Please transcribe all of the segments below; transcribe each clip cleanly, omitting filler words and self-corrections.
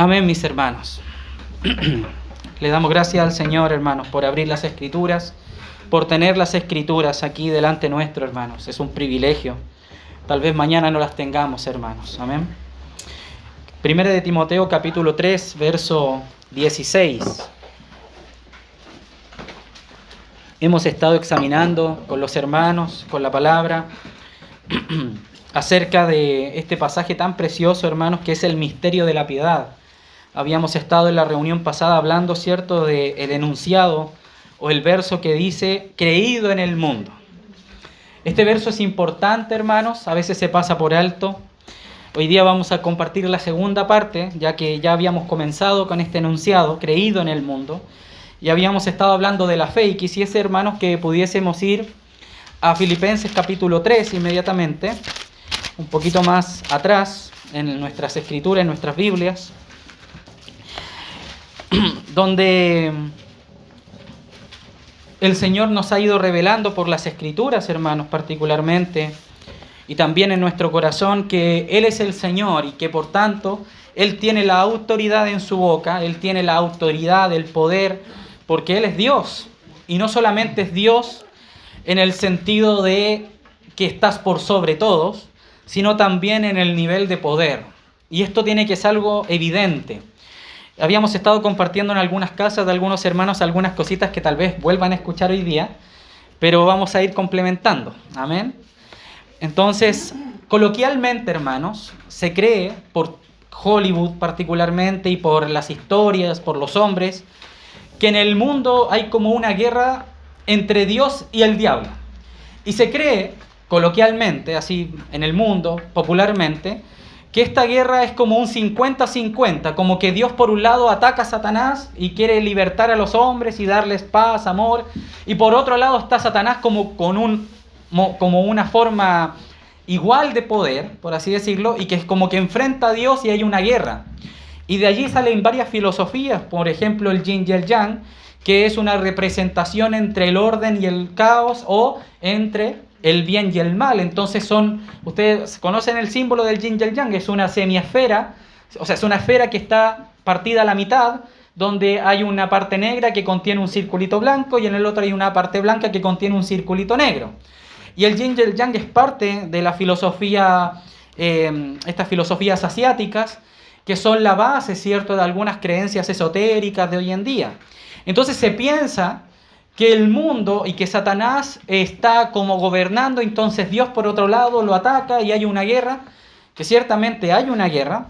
Amén, mis hermanos. Le damos gracias al Señor, hermanos, por abrir las Escrituras, por tener las Escrituras aquí delante nuestro, hermanos. Es un privilegio. Tal vez mañana no las tengamos, hermanos. Amén. Primera de Timoteo, capítulo 3, verso 16. Hemos estado examinando con los hermanos, con la palabra, acerca de este pasaje tan precioso, hermanos, que es el misterio de la piedad. Habíamos estado en la reunión pasada hablando, ¿cierto?, del enunciado o el verso que dice, creído en el mundo. Este verso es importante, hermanos, a veces se pasa por alto. Hoy día vamos a compartir la segunda parte, ya que ya habíamos comenzado con este enunciado, creído en el mundo, y habíamos estado hablando de la fe, y quisiese, hermanos, que pudiésemos ir a Filipenses capítulo 3 inmediatamente, un poquito más atrás, en nuestras escrituras, en nuestras Biblias, donde el Señor nos ha ido revelando por las Escrituras, hermanos, particularmente, y también en nuestro corazón, que Él es el Señor y que por tanto Él tiene la autoridad en su boca, Él tiene la autoridad, el poder, porque Él es Dios. Y no solamente es Dios en el sentido de que estás por sobre todos, sino también en el nivel de poder. Y esto tiene que ser algo evidente. Habíamos estado compartiendo en algunas casas de algunos hermanos algunas cositas que tal vez vuelvan a escuchar hoy día, pero vamos a ir complementando. Amén. Entonces, coloquialmente, hermanos, se cree, por Hollywood particularmente y por las historias, por los hombres, que en el mundo hay como una guerra entre Dios y el diablo. Y se cree, coloquialmente, así en el mundo, popularmente, que esta guerra es como un 50-50, como que Dios por un lado ataca a Satanás y quiere libertar a los hombres y darles paz, amor, y por otro lado está Satanás como una forma igual de poder, por así decirlo, y que es como que enfrenta a Dios y hay una guerra. Y de allí salen varias filosofías, por ejemplo el Yin y el Yang, que es una representación entre el orden y el caos o entre el bien y el mal. Entonces ustedes conocen el símbolo del Yin y el Yang, es una semiesfera, o sea, es una esfera que está partida a la mitad, donde hay una parte negra que contiene un circulito blanco y en el otro hay una parte blanca que contiene un circulito negro. Y el Yin y el Yang es parte de la filosofía, estas filosofías asiáticas, que son la base, ¿cierto?, de algunas creencias esotéricas de hoy en día. Entonces se piensa que el mundo y que Satanás está como gobernando, entonces Dios por otro lado lo ataca y hay una guerra, que ciertamente hay una guerra,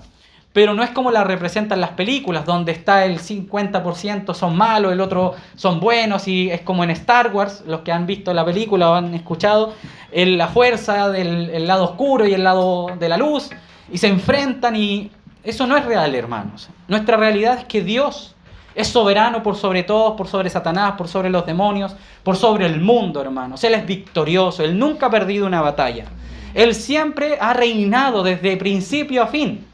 pero no es como la representan las películas, donde está el 50% son malos, el otro son buenos, y es como en Star Wars, los que han visto la película o han escuchado, la fuerza del lado oscuro y el lado de la luz, y se enfrentan, y eso no es real, hermanos. Nuestra realidad es que Dios es soberano por sobre todos, por sobre Satanás, por sobre los demonios, por sobre el mundo, hermanos. Él es victorioso, Él nunca ha perdido una batalla. Él siempre ha reinado desde principio a fin.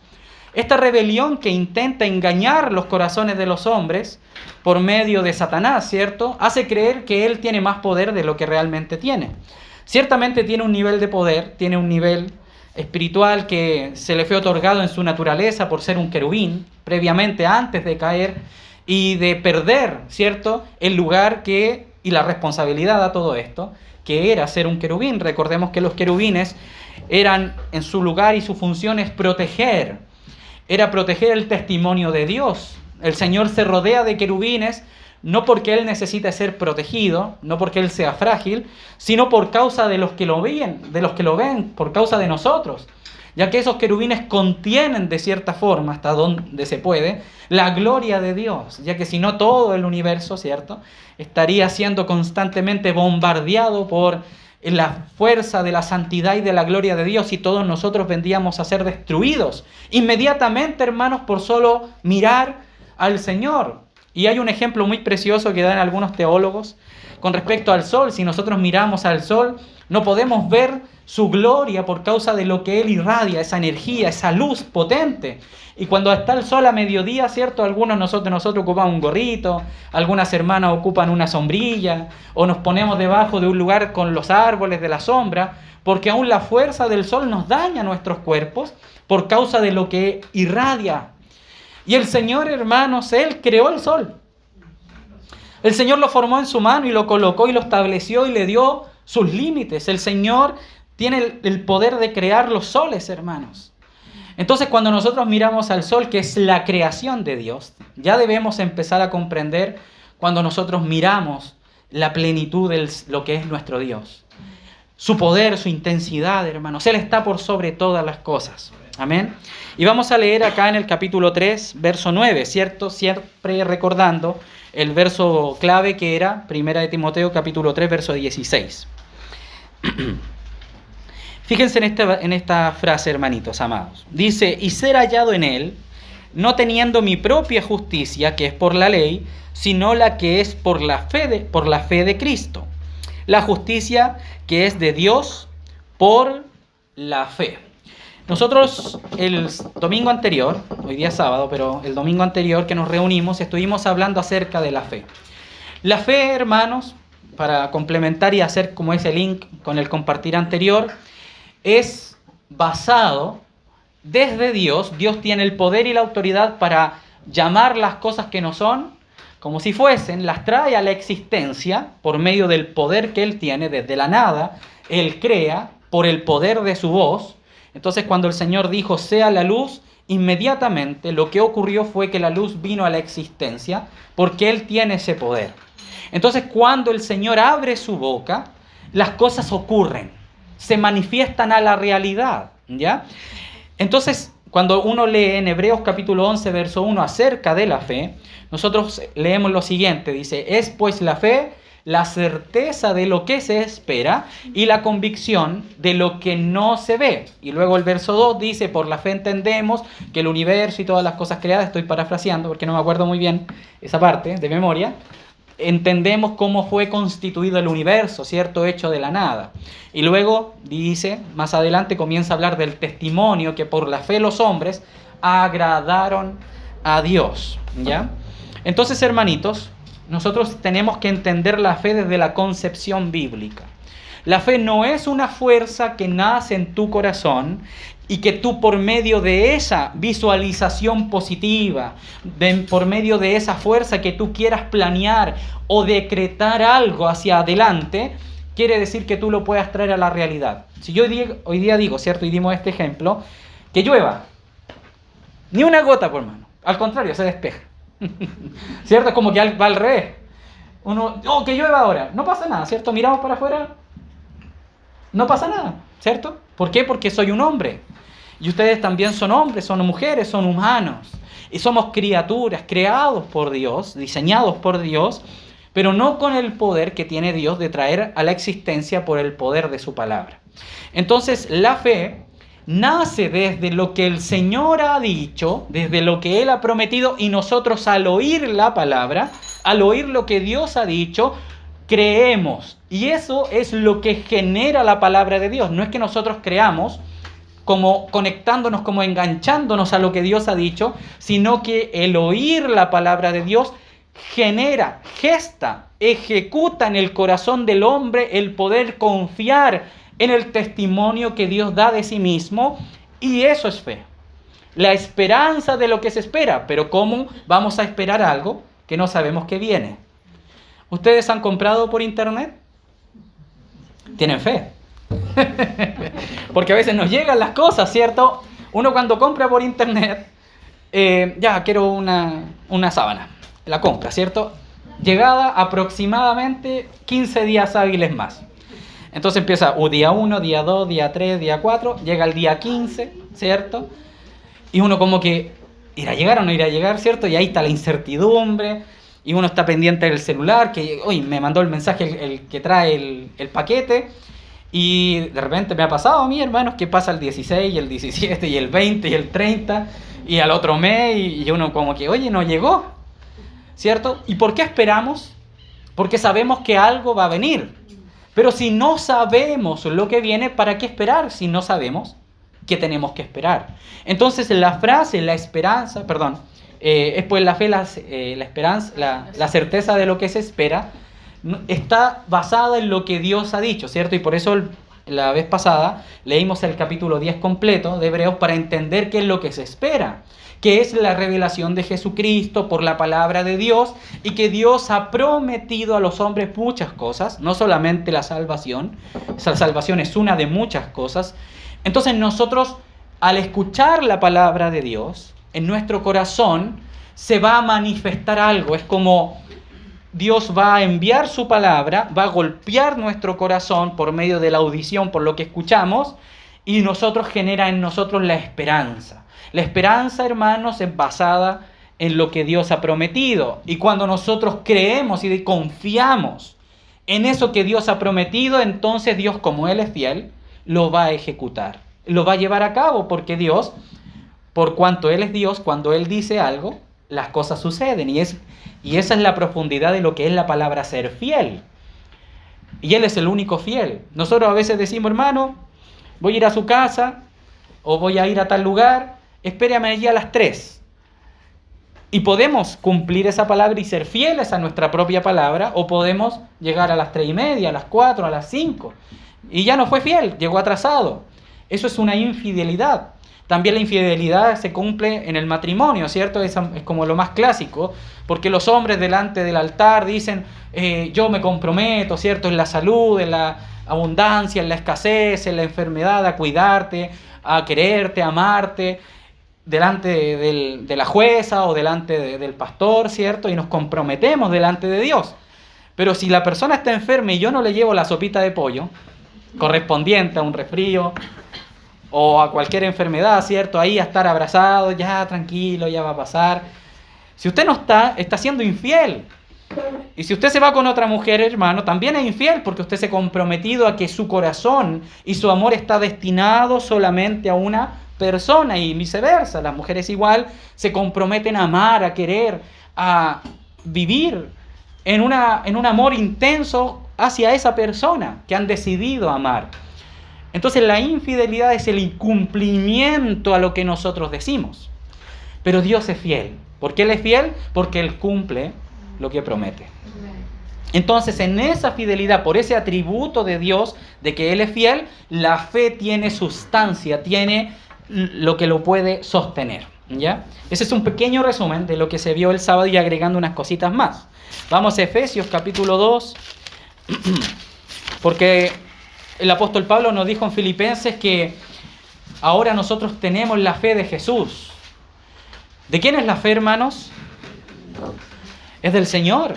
Esta rebelión que intenta engañar los corazones de los hombres por medio de Satanás, ¿cierto?, hace creer que Él tiene más poder de lo que realmente tiene. Ciertamente tiene un nivel de poder, tiene un nivel espiritual que se le fue otorgado en su naturaleza por ser un querubín, previamente, antes de caer y de perder, ¿cierto?, el lugar y la responsabilidad a todo esto, que era ser un querubín. Recordemos que los querubines eran, en su lugar y su función es proteger, era proteger el testimonio de Dios. El Señor se rodea de querubines, no porque Él necesite ser protegido, no porque Él sea frágil, sino por causa de los que lo ven, por causa de nosotros, ya que esos querubines contienen de cierta forma, hasta donde se puede, la gloria de Dios, ya que si no todo el universo, ¿cierto?, estaría siendo constantemente bombardeado por la fuerza de la santidad y de la gloria de Dios, y todos nosotros vendríamos a ser destruidos inmediatamente, hermanos, por solo mirar al Señor. Y hay un ejemplo muy precioso que dan algunos teólogos con respecto al sol. Si nosotros miramos al sol, no podemos ver su gloria por causa de lo que él irradia, esa energía, esa luz potente. Y cuando está el sol a mediodía, ¿cierto?, algunos nosotros ocupamos un gorrito, algunas hermanas ocupan una sombrilla, o nos ponemos debajo de un lugar con los árboles de la sombra, porque aún la fuerza del sol nos daña nuestros cuerpos por causa de lo que irradia. Y el Señor, hermanos, Él creó el sol. El Señor lo formó en su mano y lo colocó y lo estableció y le dio sus límites. El Señor tiene el poder de crear los soles, hermanos. Entonces, cuando nosotros miramos al sol, que es la creación de Dios, ya debemos empezar a comprender cuando nosotros miramos la plenitud de lo que es nuestro Dios. Su poder, su intensidad, hermanos. Él está por sobre todas las cosas. Amén. Y vamos a leer acá en el capítulo 3, verso 9, ¿cierto? Siempre recordando el verso clave que era 1 de Timoteo, capítulo 3, verso 16. Fíjense en esta frase, hermanitos amados. Dice, y ser hallado en él, no teniendo mi propia justicia, que es por la ley, sino la que es por la fe de Cristo. La justicia que es de Dios por la fe. Nosotros el domingo anterior, hoy día es sábado, pero el domingo anterior que nos reunimos, estuvimos hablando acerca de la fe. La fe, hermanos, para complementar y hacer como ese link con el compartir anterior, es basado desde Dios. Dios tiene el poder y la autoridad para llamar las cosas que no son como si fuesen, las trae a la existencia por medio del poder que Él tiene desde la nada. Él crea por el poder de su voz. Entonces, cuando el Señor dijo, sea la luz, inmediatamente lo que ocurrió fue que la luz vino a la existencia porque Él tiene ese poder. Entonces, cuando el Señor abre su boca, las cosas ocurren, se manifiestan a la realidad, ¿ya? Entonces, cuando uno lee en Hebreos capítulo 11, verso 1 acerca de la fe, nosotros leemos lo siguiente, dice, es pues la fe la certeza de lo que se espera y la convicción de lo que no se ve. Y luego el verso 2 dice, por la fe entendemos que el universo y todas las cosas creadas, estoy parafraseando porque no me acuerdo muy bien esa parte de memoria, entendemos cómo fue constituido el universo, ¿cierto? Hecho de la nada. Y luego dice, más adelante comienza a hablar del testimonio que por la fe los hombres agradaron a Dios, ¿ya? Entonces, hermanitos, nosotros tenemos que entender la fe desde la concepción bíblica. La fe no es una fuerza que nace en tu corazón y que tú por medio de esa visualización positiva, por medio de esa fuerza que tú quieras planear o decretar algo hacia adelante, quiere decir que tú lo puedas traer a la realidad. Si yo hoy día digo, ¿cierto? Y dimos este ejemplo, que llueva, ni una gota, por mano. Al contrario, se despeja. ¿Cierto? Es como que va al revés. Uno, que llueva ahora. No pasa nada, ¿cierto? Miramos para afuera. No pasa nada, ¿cierto? ¿Por qué? Porque soy un hombre. Y ustedes también son hombres, son mujeres, son humanos. Y somos criaturas creados por Dios, diseñados por Dios, pero no con el poder que tiene Dios de traer a la existencia por el poder de su palabra. Entonces, la fe nace desde lo que el Señor ha dicho, desde lo que Él ha prometido, y nosotros al oír la palabra, al oír lo que Dios ha dicho, creemos. Y eso es lo que genera la palabra de Dios. No es que nosotros creamos como conectándonos, como enganchándonos a lo que Dios ha dicho, sino que el oír la palabra de Dios genera, gesta, ejecuta en el corazón del hombre el poder confiar en el testimonio que Dios da de sí mismo, y eso es fe. La esperanza de lo que se espera. Pero ¿cómo vamos a esperar algo que no sabemos que viene? ¿Ustedes han comprado por internet? Tienen fe. Porque a veces nos llegan las cosas, ¿cierto? Uno cuando compra por internet, ya quiero una sábana, la compra, ¿cierto? Llegada aproximadamente 15 días hábiles más. Entonces empieza día 1, día 2, día 3, día 4, llega el día 15, ¿cierto? Y uno como que, ¿irá a llegar o no irá a llegar, cierto? Y ahí está la incertidumbre, y uno está pendiente del celular, que hoy me mandó el mensaje el que trae el paquete, y de repente me ha pasado a mí, hermanos, que pasa el 16, y el 17, y el 20, y el 30, y al otro mes, y uno como que, oye, no llegó, ¿cierto? ¿Y por qué esperamos? Porque sabemos que algo va a venir. Pero si no sabemos lo que viene, ¿para qué esperar si no sabemos qué tenemos que esperar? Entonces la frase, la esperanza, es pues la fe, la esperanza, la certeza de lo que se espera, está basada en lo que Dios ha dicho, ¿cierto? Y por eso la vez pasada leímos el capítulo 10 completo de Hebreos para entender qué es lo que se espera. que es la revelación de Jesucristo por la palabra de Dios, y que Dios ha prometido a los hombres muchas cosas, no solamente la salvación. Esa salvación es una de muchas cosas. Entonces nosotros, al escuchar la palabra de Dios, en nuestro corazón se va a manifestar algo. Es como Dios va a enviar su palabra, va a golpear nuestro corazón por medio de la audición, por lo que escuchamos, y genera en nosotros la esperanza. La esperanza, hermanos, es basada en lo que Dios ha prometido. Y cuando nosotros creemos y confiamos en eso que Dios ha prometido, entonces Dios, como Él es fiel, lo va a ejecutar, lo va a llevar a cabo, porque Dios, por cuanto Él es Dios, cuando Él dice algo, las cosas suceden. Y esa es la profundidad de lo que es la palabra ser fiel. Y Él es el único fiel. Nosotros a veces decimos, hermano, voy a ir a su casa, o voy a ir a tal lugar, espérame allí a las 3. Y podemos cumplir esa palabra y ser fieles a nuestra propia palabra, o podemos llegar a las 3:30, a las 4, a las 5. Y ya no fue fiel, llegó atrasado. Eso es una infidelidad. También la infidelidad se cumple en el matrimonio, ¿cierto? Es como lo más clásico, porque los hombres delante del altar dicen, yo me comprometo, ¿cierto? En la salud, en la abundancia, en la escasez, en la enfermedad, a cuidarte, a quererte, a amarte, delante de la jueza o delante del pastor, ¿cierto? Y nos comprometemos delante de Dios. Pero si la persona está enferma y yo no le llevo la sopita de pollo correspondiente a un resfrío o a cualquier enfermedad, ¿cierto? Ahí a estar abrazado, ya tranquilo, ya va a pasar. Si usted no está siendo infiel. Y si usted se va con otra mujer, hermano, también es infiel, porque usted se ha comprometido a que su corazón y su amor está destinado solamente a una persona, y viceversa. Las mujeres igual se comprometen a amar, a querer, a vivir en un amor intenso hacia esa persona que han decidido amar. Entonces la infidelidad es el incumplimiento a lo que nosotros decimos. Pero Dios es fiel. ¿Por qué Él es fiel? Porque Él cumple lo que promete. Entonces, en esa fidelidad, por ese atributo de Dios, de que Él es fiel, la fe tiene sustancia, tiene lo que lo puede sostener, ¿ya? Ese es un pequeño resumen de lo que se vio el sábado, y agregando unas cositas más. Vamos a Efesios capítulo 2, porque el apóstol Pablo nos dijo en Filipenses que ahora nosotros tenemos la fe de Jesús. ¿De quién es la fe, hermanos? Es del Señor.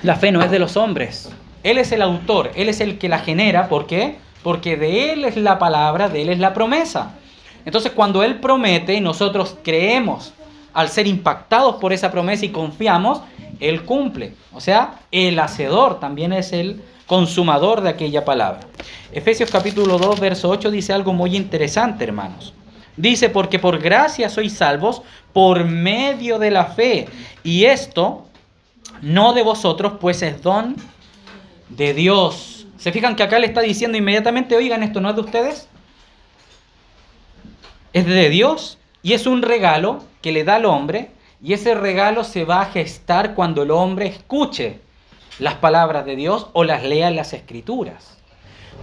La fe no es de los hombres. Él es el autor, Él es el que la genera. ¿Por qué? Porque de Él es la palabra, de Él es la promesa. Entonces, cuando Él promete y nosotros creemos, al ser impactados por esa promesa y confiamos, Él cumple. O sea, el hacedor también es el consumador de aquella palabra. Efesios capítulo 2, verso 8 dice algo muy interesante, hermanos. Dice, porque por gracia sois salvos por medio de la fe. Y esto no de vosotros, pues es don de Dios. ¿Se fijan que acá le está diciendo inmediatamente, oigan, esto no es de ustedes? Es de Dios, y es un regalo que le da al hombre, y ese regalo se va a gestar cuando el hombre escuche las palabras de Dios o las lea en las Escrituras.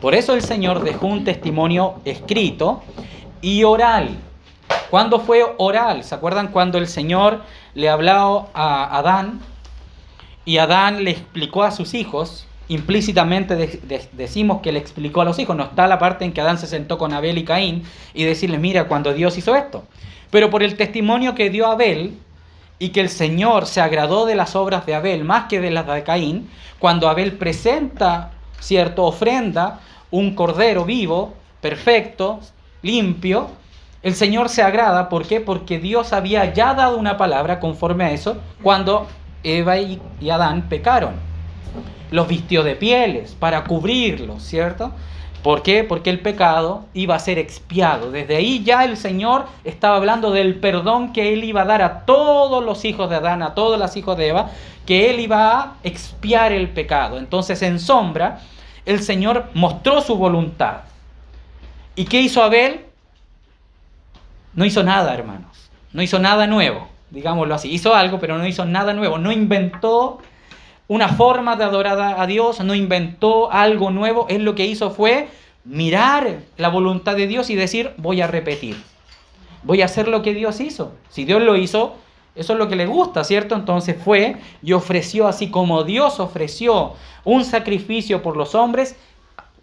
Por eso el Señor dejó un testimonio escrito y oral. ¿Cuándo fue oral? ¿Se acuerdan cuando el Señor le habló a Adán? Y Adán le explicó a sus hijos, implícitamente decimos que le explicó a los hijos. No está la parte en que Adán se sentó con Abel y Caín y decirles, mira, cuando Dios hizo esto. Pero por el testimonio que dio Abel, y que el Señor se agradó de las obras de Abel más que de las de Caín, cuando Abel presenta, ¿cierto?, ofrenda, un cordero vivo, perfecto, limpio, el Señor se agrada. ¿Por qué? Porque Dios había ya dado una palabra conforme a eso cuando Eva y Adán pecaron. Los vistió de pieles para cubrirlos, ¿cierto? ¿Por qué? Porque el pecado iba a ser expiado. Desde ahí ya el Señor estaba hablando del perdón que Él iba a dar a todos los hijos de Adán, a todos los hijos de Eva, que Él iba a expiar el pecado. Entonces, en sombra, el Señor mostró su voluntad. ¿Y qué hizo Abel? No hizo nada, hermanos. No hizo nada nuevo, digámoslo así. Hizo algo, pero no hizo nada nuevo. No inventó una forma de adorar a Dios, no inventó algo nuevo. Él lo que hizo fue mirar la voluntad de Dios y decir, voy a repetir. voy a hacer lo que Dios hizo. Si Dios lo hizo, eso es lo que le gusta, ¿cierto? Entonces fue y ofreció, así como Dios ofreció un sacrificio por los hombres,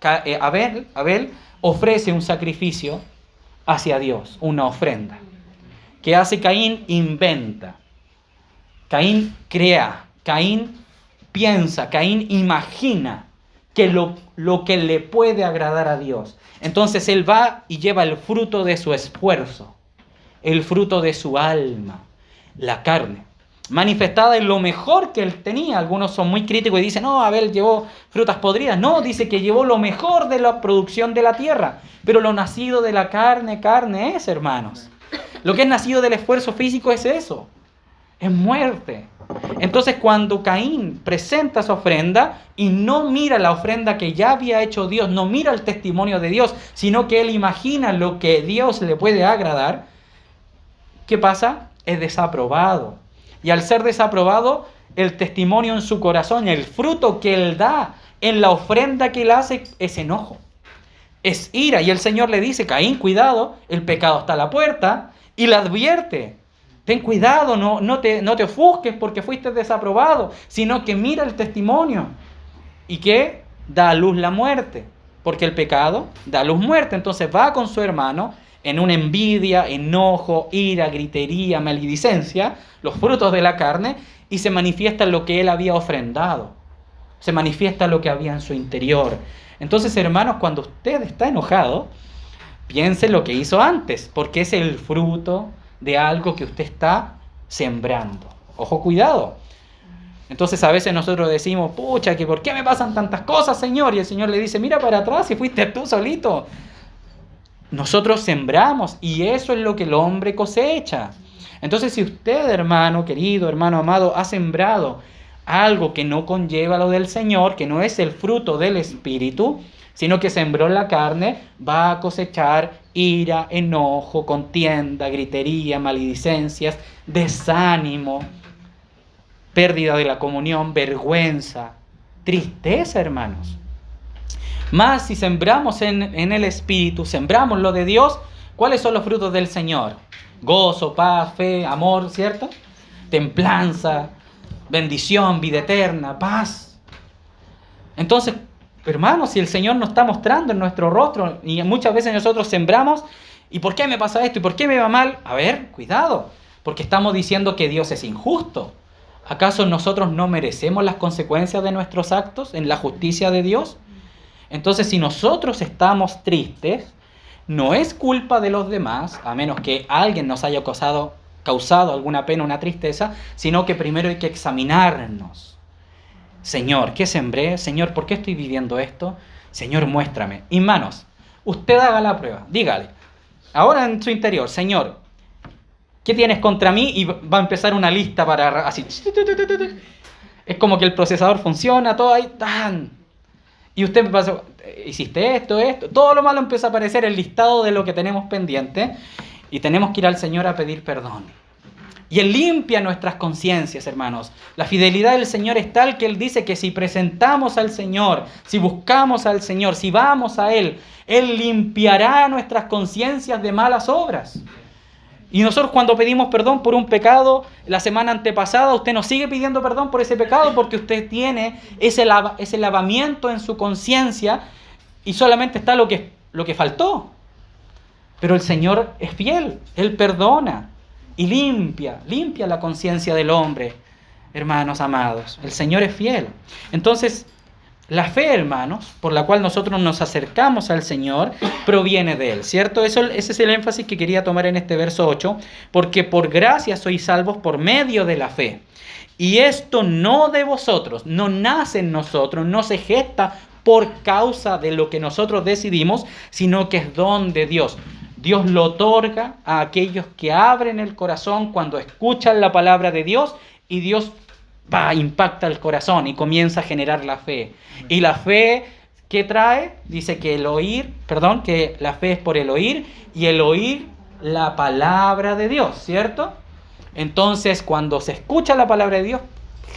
Abel ofrece un sacrificio hacia Dios, una ofrenda. ¿Qué hace Caín? Inventa. Caín crea, Caín piensa, Caín imagina que lo que le puede agradar a Dios. Entonces él va y lleva el fruto de su esfuerzo, el fruto de su alma, la carne, manifestada en lo mejor que él tenía. Algunos son muy críticos y dicen, no, Abel llevó frutas podridas. No, dice que llevó lo mejor de la producción de la tierra. Pero lo nacido de la carne, carne es, hermanos. Lo que es nacido del esfuerzo físico es eso, es muerte. Entonces cuando Caín presenta su ofrenda y no mira la ofrenda que ya había hecho Dios, no mira el testimonio de Dios, sino que él imagina lo que Dios le puede agradar, ¿qué pasa? Es desaprobado. Y al ser desaprobado, el testimonio en su corazón, el fruto que él da en la ofrenda que él hace, es enojo, es ira. Y el Señor le dice, Caín, cuidado, el pecado está a la puerta, y le advierte, ten cuidado, no te ofusques porque fuiste desaprobado, sino que mira el testimonio y que da a luz la muerte, porque el pecado da a luz muerte. Entonces va con su hermano en una envidia, enojo, ira, gritería, maledicencia, los frutos de la carne, y se manifiesta lo que él había ofrendado, se manifiesta lo que había en su interior. Entonces, hermanos, cuando usted está enojado, piense lo que hizo antes, porque es el fruto de algo que usted está sembrando. Ojo, cuidado. Entonces a veces nosotros decimos, pucha, que ¿por qué me pasan tantas cosas, Señor? Y el Señor le dice, mira para atrás y fuiste tú solito. Nosotros sembramos y eso es lo que el hombre cosecha. Entonces si usted, hermano querido, hermano amado, ha sembrado algo que no conlleva lo del Señor, que no es el fruto del Espíritu, sino que sembró la carne, va a cosechar ira, enojo, contienda, gritería, maledicencias, desánimo, pérdida de la comunión, vergüenza, tristeza, hermanos. Más si sembramos en el Espíritu, sembramos lo de Dios, ¿cuáles son los frutos del Señor? Gozo, paz, fe, amor, ¿cierto? Templanza, bendición, vida eterna, paz. Entonces, hermanos, si el Señor nos está mostrando en nuestro rostro, y muchas veces nosotros sembramos, ¿y por qué me pasa esto? ¿Y por qué me va mal? A ver, cuidado, porque estamos diciendo que Dios es injusto. ¿Acaso nosotros no merecemos las consecuencias de nuestros actos en la justicia de Dios? Entonces, si nosotros estamos tristes, no es culpa de los demás, a menos que alguien nos haya causado alguna pena, una tristeza, sino que primero hay que examinarnos. Señor, ¿qué sembré? Señor, ¿por qué estoy viviendo esto? Señor, muéstrame. Hermanos, usted haga la prueba, dígale. Ahora en su interior, Señor, ¿qué tienes contra mí? Y va a empezar una lista para así. Es como que el procesador funciona, todo ahí, ¡tan! Y usted pasa, hiciste esto, todo lo malo empieza a aparecer, el listado de lo que tenemos pendiente, y tenemos que ir al Señor a pedir perdón. Y Él limpia nuestras conciencias, hermanos. La fidelidad del Señor es tal que Él dice que si presentamos al Señor, si buscamos al Señor, si vamos a Él, Él limpiará nuestras conciencias de malas obras. Y nosotros cuando pedimos perdón por un pecado, la semana antepasada, usted nos sigue pidiendo perdón por ese pecado porque usted tiene ese lavamiento en su conciencia y solamente está lo que faltó. Pero el Señor es fiel, Él perdona y limpia la conciencia del hombre, hermanos amados. El Señor es fiel. Entonces, la fe, hermanos, por la cual nosotros nos acercamos al Señor, proviene de Él, ¿cierto? Ese es el énfasis que quería tomar en este verso 8, porque por gracia sois salvos por medio de la fe. Y esto no de vosotros, no nace en nosotros, no se gesta por causa de lo que nosotros decidimos, sino que es don de Dios. Dios lo otorga a aquellos que abren el corazón cuando escuchan la palabra de Dios y Dios impacta el corazón y comienza a generar la fe. Y la fe, ¿qué trae? Dice que que la fe es por el oír y el oír la palabra de Dios, ¿cierto? Entonces, cuando se escucha la palabra de Dios,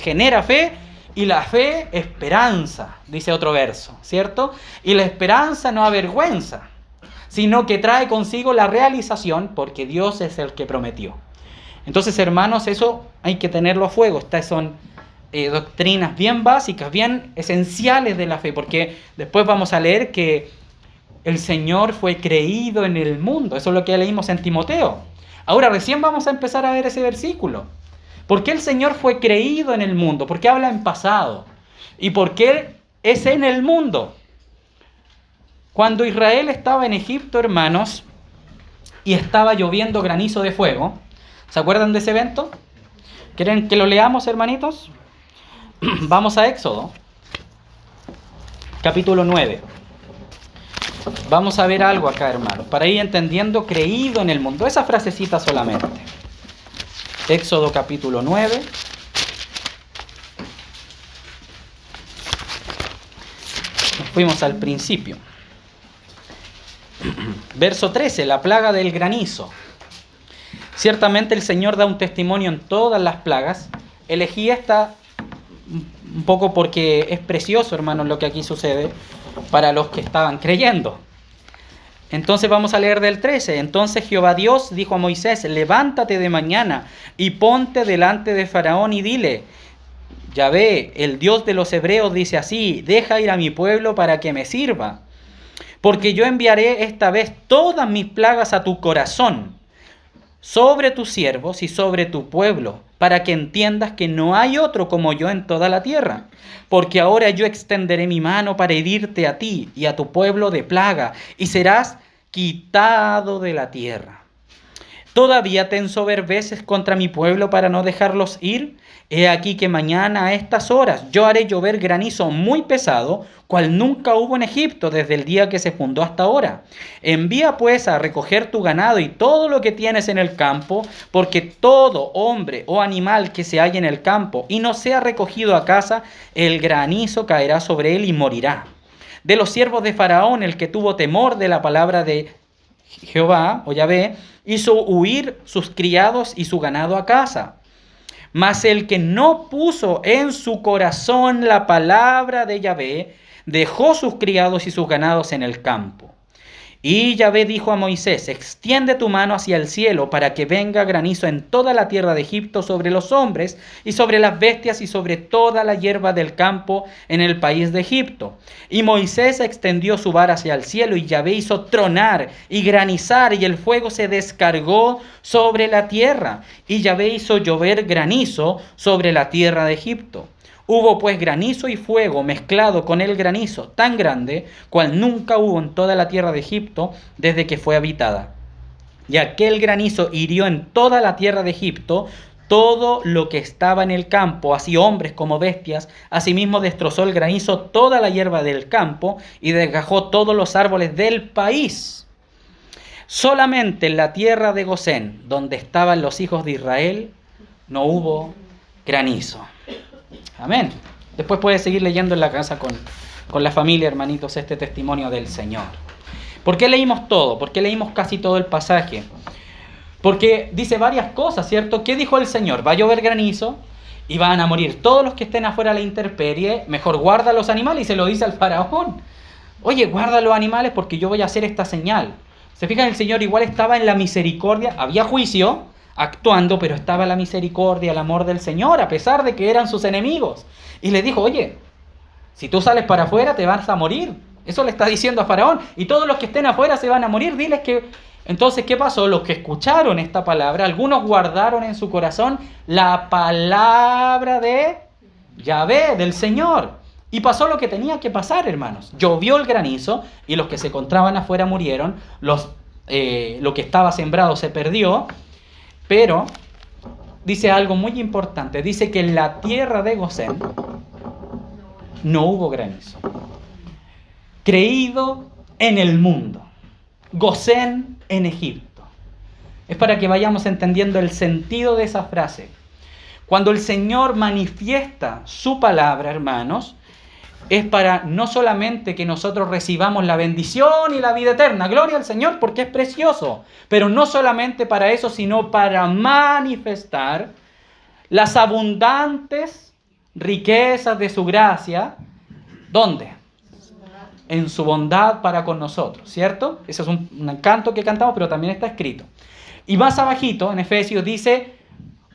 genera fe y la fe, esperanza, dice otro verso, ¿cierto? Y la esperanza no avergüenza. sino que trae consigo la realización, porque Dios es el que prometió. Entonces, hermanos, eso hay que tenerlo a fuego. Estas son doctrinas bien básicas, bien esenciales de la fe, porque después vamos a leer que el Señor fue creído en el mundo. Eso es lo que leímos en Timoteo. Ahora recién vamos a empezar a ver ese versículo. ¿Por qué el Señor fue creído en el mundo? ¿Por qué habla en pasado? ¿Y por qué es en el mundo? Cuando Israel estaba en Egipto, hermanos, y estaba lloviendo granizo de fuego, ¿se acuerdan de ese evento? ¿Quieren que lo leamos, hermanitos? Vamos a Éxodo, capítulo 9. Vamos a ver algo acá, hermanos, para ir entendiendo creído en el mundo. Esa frasecita solamente. Éxodo capítulo 9. Nos fuimos al principio. Verso 13, la plaga del granizo. Ciertamente el Señor da un testimonio en todas las plagas. Elegí esta un poco porque es precioso, hermanos, lo que aquí sucede para los que estaban creyendo. Entonces vamos a leer del 13. Entonces Jehová Dios dijo a Moisés: levántate de mañana y ponte delante de Faraón y dile: Yahvé, el Dios de los hebreos, dice así: deja ir a mi pueblo para que me sirva, porque yo enviaré esta vez todas mis plagas a tu corazón, sobre tus siervos y sobre tu pueblo, para que entiendas que no hay otro como yo en toda la tierra. Porque ahora yo extenderé mi mano para herirte a ti y a tu pueblo de plaga, y serás quitado de la tierra. ¿Todavía te ensoberbeces contra mi pueblo para no dejarlos ir? He aquí que mañana a estas horas yo haré llover granizo muy pesado, cual nunca hubo en Egipto desde el día que se fundó hasta ahora. Envía pues a recoger tu ganado y todo lo que tienes en el campo, porque todo hombre o animal que se halle en el campo y no sea recogido a casa, el granizo caerá sobre él y morirá. De los siervos de Faraón, el que tuvo temor de la palabra de Jehová o Yahvé, hizo huir sus criados y su ganado a casa. Mas el que no puso en su corazón la palabra de Yahvé, dejó sus criados y sus ganados en el campo. Y Yahvé dijo a Moisés: extiende tu mano hacia el cielo para que venga granizo en toda la tierra de Egipto sobre los hombres y sobre las bestias y sobre toda la hierba del campo en el país de Egipto. Y Moisés extendió su vara hacia el cielo y Yahvé hizo tronar y granizar y el fuego se descargó sobre la tierra. Y Yahvé hizo llover granizo sobre la tierra de Egipto. Hubo pues granizo y fuego mezclado con el granizo tan grande, cual nunca hubo en toda la tierra de Egipto desde que fue habitada. Y aquel granizo hirió en toda la tierra de Egipto todo lo que estaba en el campo, así hombres como bestias. Asimismo destrozó el granizo toda la hierba del campo y desgajó todos los árboles del país. Solamente en la tierra de Gosén, donde estaban los hijos de Israel, no hubo granizo. Amén. Después puedes seguir leyendo en la casa con la familia, hermanitos, este testimonio del Señor. ¿Por qué leímos todo? ¿Por qué leímos casi todo el pasaje? Porque dice varias cosas, ¿cierto? ¿Qué dijo el Señor? Va a llover granizo y van a morir todos los que estén afuera a la intemperie. Mejor guarda los animales, y se lo dice al faraón. Oye, guarda los animales porque yo voy a hacer esta señal. ¿Se fijan? El Señor igual estaba en la misericordia. Había juicio actuando, pero estaba la misericordia, el amor del Señor, a pesar de que eran sus enemigos. Y le dijo: oye, si tú sales para afuera te vas a morir. Eso le está diciendo a Faraón. Y todos los que estén afuera se van a morir. Diles que... Entonces, ¿qué pasó? Los que escucharon esta palabra, algunos guardaron en su corazón la palabra de Yahvé, del Señor. Y pasó lo que tenía que pasar, hermanos. Llovió el granizo y los que se encontraban afuera murieron. Lo que estaba sembrado se perdió. Pero dice algo muy importante. Dice que en la tierra de Gosén no hubo granizo. Creído en el mundo. Gosén en Egipto. Es para que vayamos entendiendo el sentido de esa frase. Cuando el Señor manifiesta su palabra, hermanos, es para no solamente que nosotros recibamos la bendición y la vida eterna, gloria al Señor porque es precioso, pero no solamente para eso, sino para manifestar las abundantes riquezas de su gracia. ¿Dónde? en su bondad para con nosotros, ¿cierto? Ese es un canto que cantamos, pero también está escrito. Y más abajito, en Efesios, dice,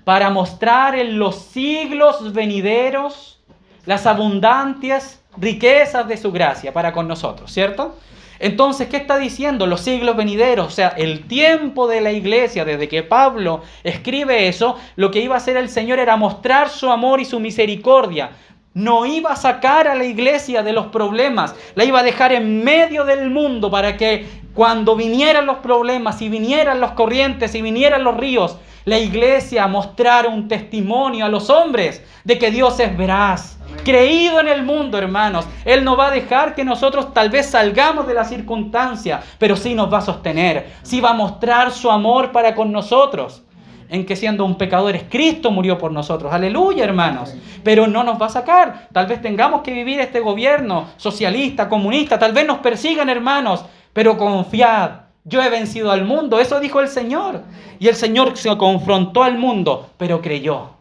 para mostrar en los siglos venideros las abundantes riquezas de su gracia para con nosotros, ¿cierto? Entonces, ¿qué está diciendo? Los siglos venideros, o sea, el tiempo de la iglesia, desde que Pablo escribe eso, lo que iba a hacer el Señor era mostrar su amor y su misericordia. No iba a sacar a la iglesia de los problemas, la iba a dejar en medio del mundo para que cuando vinieran los problemas, y vinieran los corrientes, y vinieran los ríos, la iglesia mostrara un testimonio a los hombres de que Dios es veraz. Creído en el mundo, hermanos. Él no va a dejar que nosotros tal vez salgamos de la circunstancia, pero sí nos va a sostener, sí va a mostrar su amor para con nosotros, en que siendo un pecadores, Cristo murió por nosotros. Aleluya, hermanos. Pero no nos va a sacar. Tal vez tengamos que vivir este gobierno socialista, comunista, tal vez nos persigan, hermanos, pero confiad, yo he vencido al mundo. Eso dijo el Señor. Y el Señor se confrontó al mundo, pero creyó.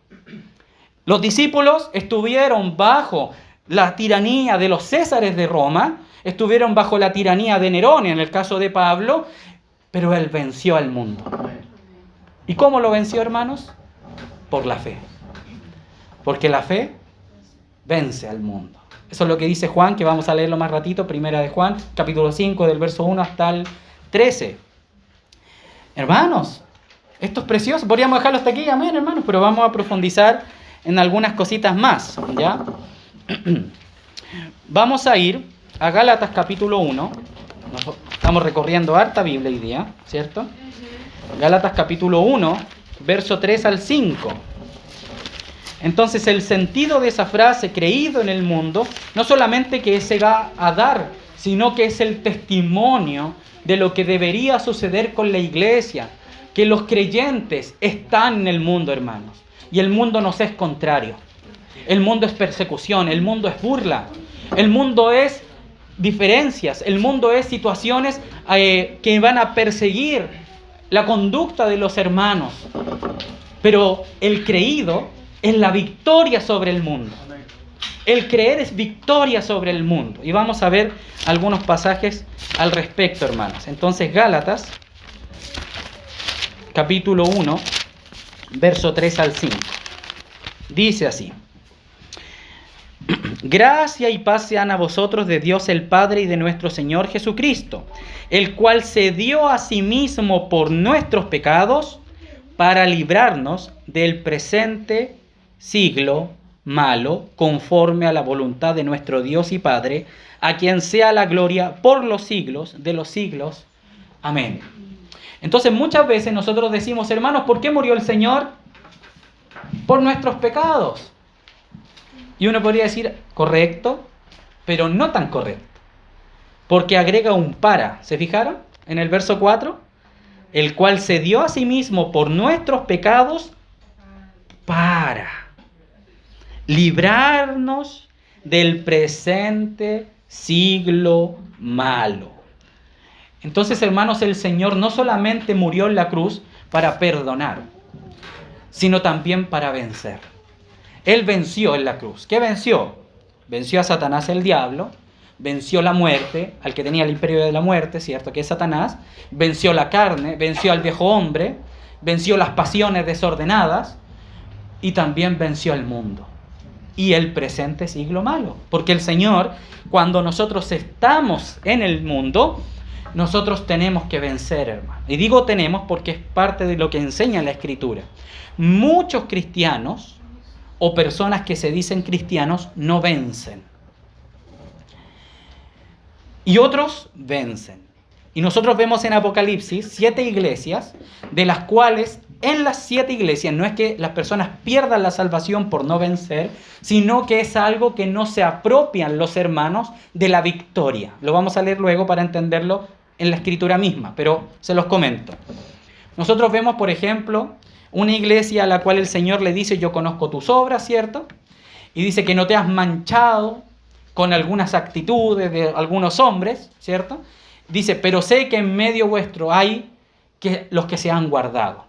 Los discípulos estuvieron bajo la tiranía de los césares de Roma, estuvieron bajo la tiranía de Nerón, en el caso de Pablo, pero él venció al mundo. ¿Y cómo lo venció, hermanos? Por la fe. Porque la fe vence al mundo. Eso es lo que dice Juan, que vamos a leerlo más ratito, primera de Juan, capítulo 5, del verso 1 hasta el 13. Hermanos, esto es precioso. Podríamos dejarlo hasta aquí, amén, hermanos, pero vamos a profundizar en algunas cositas más, ¿ya? Vamos a ir a Gálatas capítulo 1. Estamos recorriendo harta Biblia hoy día, ¿cierto? Gálatas capítulo 1, verso 3 al 5. Entonces el sentido de esa frase, creído en el mundo, no solamente que se va a dar, sino que es el testimonio de lo que debería suceder con la iglesia, que los creyentes están en el mundo, hermanos, y el mundo nos es contrario. El mundo es persecución, el mundo es burla, el mundo es diferencias, el mundo es situaciones que van a perseguir la conducta de los hermanos. Pero el creído es la victoria sobre el mundo. El creer es victoria sobre el mundo. Y vamos a ver algunos pasajes al respecto, hermanos. Entonces, Gálatas, capítulo 1, verso 3 al 5. Dice así: gracia y paz sean a vosotros de Dios el Padre y de nuestro Señor Jesucristo, el cual se dio a sí mismo por nuestros pecados para librarnos del presente siglo malo, conforme a la voluntad de nuestro Dios y Padre, a quien sea la gloria por los siglos de los siglos. Amén. Entonces muchas veces nosotros decimos, hermanos, ¿por qué murió el Señor? Por nuestros pecados. Y uno podría decir, correcto, pero no tan correcto. Porque agrega un para. ¿Se fijaron? En el verso 4. El cual se dio a sí mismo por nuestros pecados para librarnos del presente siglo malo. Entonces, hermanos, el Señor no solamente murió en la cruz para perdonar, sino también para vencer. Él venció en la cruz. ¿Qué venció? Venció a Satanás, el diablo, venció la muerte, al que tenía el imperio de la muerte, ¿cierto? Que es Satanás, venció la carne, venció al viejo hombre, venció las pasiones desordenadas y también venció al mundo y el presente siglo malo. Porque el Señor, cuando nosotros estamos en el mundo, nosotros tenemos que vencer, hermano. Y digo tenemos porque es parte de lo que enseña la Escritura. Muchos cristianos o personas que se dicen cristianos no vencen. Y otros vencen. Y nosotros vemos en Apocalipsis 7 iglesias, de las cuales en las 7 iglesias no es que las personas pierdan la salvación por no vencer, sino que es algo que no se apropian los hermanos de la victoria. Lo vamos a leer luego para entenderlo en la Escritura misma, pero se los comento. Nosotros vemos, por ejemplo, una iglesia a la cual el Señor le dice, yo conozco tus obras, ¿cierto? Y dice que no te has manchado con algunas actitudes de algunos hombres, ¿cierto? Dice, pero sé que en medio vuestro hay los que se han guardado,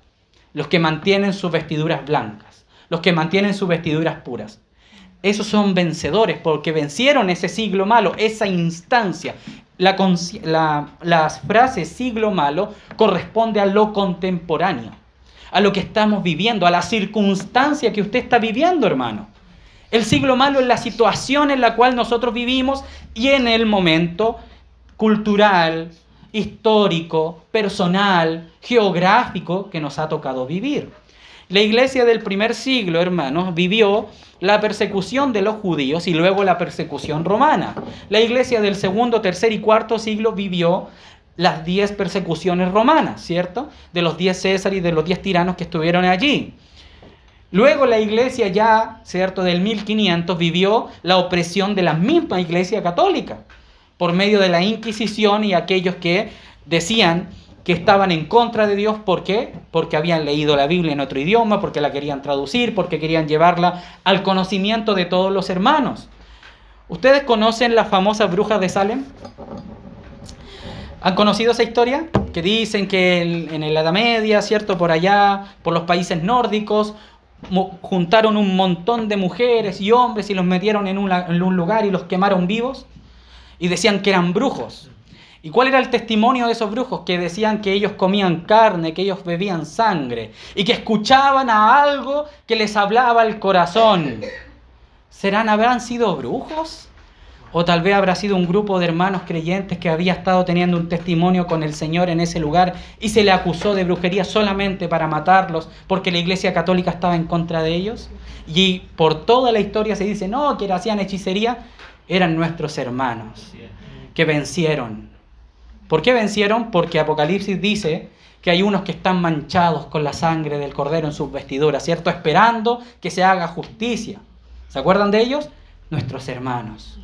los que mantienen sus vestiduras blancas, los que mantienen sus vestiduras puras. Esos son vencedores porque vencieron ese siglo malo, esa instancia. Las frases siglo malo corresponde a lo contemporáneo, a lo que estamos viviendo, a la circunstancia que usted está viviendo, hermano. El siglo malo es la situación en la cual nosotros vivimos y en el momento cultural, histórico, personal, geográfico que nos ha tocado vivir. La iglesia del primer siglo, hermanos, vivió la persecución de los judíos y luego la persecución romana. La iglesia del segundo, tercer y cuarto siglo vivió las 10 persecuciones romanas, ¿cierto? De los 10 Césares y de los 10 tiranos que estuvieron allí. Luego la iglesia ya, ¿cierto?, del 1500 vivió la opresión de la misma iglesia católica por medio de la Inquisición y aquellos que decían que estaban en contra de Dios. ¿Por qué? Porque habían leído la Biblia en otro idioma, porque la querían traducir, porque querían llevarla al conocimiento de todos los hermanos. ¿Ustedes conocen las famosas brujas de Salem? ¿Han conocido esa historia? Que dicen que en la Edad Media, ¿cierto?, por allá, por los países nórdicos, juntaron un montón de mujeres y hombres y los metieron en un lugar y los quemaron vivos y decían que eran brujos. ¿Y cuál era el testimonio de esos brujos? Que decían que ellos comían carne, que ellos bebían sangre y que escuchaban a algo que les hablaba el corazón. ¿Habrán sido brujos? O tal vez habrá sido un grupo de hermanos creyentes que había estado teniendo un testimonio con el Señor en ese lugar y se le acusó de brujería solamente para matarlos porque la Iglesia Católica estaba en contra de ellos. Y por toda la historia se dice, no, que hacían hechicería. Eran nuestros hermanos que vencieron. ¿Por qué vencieron? Porque Apocalipsis dice que hay unos que están manchados con la sangre del Cordero en sus vestiduras, ¿cierto? Esperando que se haga justicia. ¿Se acuerdan de ellos? Nuestros hermanos.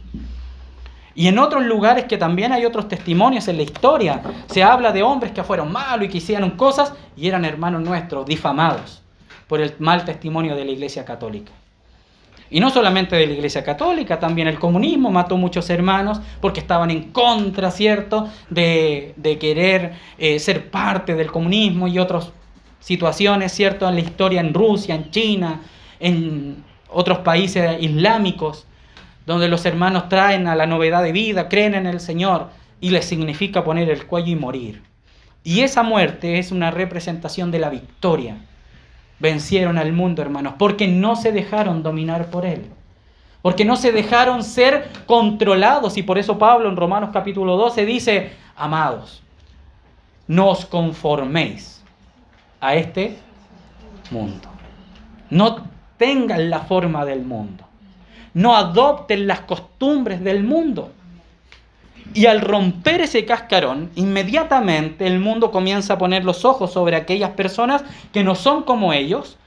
Y en otros lugares que también hay otros testimonios en la historia, se habla de hombres que fueron malos y que hicieron cosas y eran hermanos nuestros, difamados por el mal testimonio de la Iglesia Católica. Y no solamente de la Iglesia Católica, también el comunismo mató muchos hermanos porque estaban en contra, ¿cierto?, de querer ser parte del comunismo y otras situaciones, ¿cierto?, en la historia en Rusia, en China, en otros países islámicos, donde los hermanos traen a la novedad de vida, creen en el Señor y les significa poner el cuello y morir. Y esa muerte es una representación de la victoria. Vencieron al mundo, hermanos, porque no se dejaron dominar por él, porque no se dejaron ser controlados. Y por eso Pablo en Romanos capítulo 12 dice, amados, no os conforméis a este mundo. No tengan la forma del mundo. No adopten las costumbres del mundo. Y al romper ese cascarón, inmediatamente el mundo comienza a poner los ojos sobre aquellas personas que no son como ellos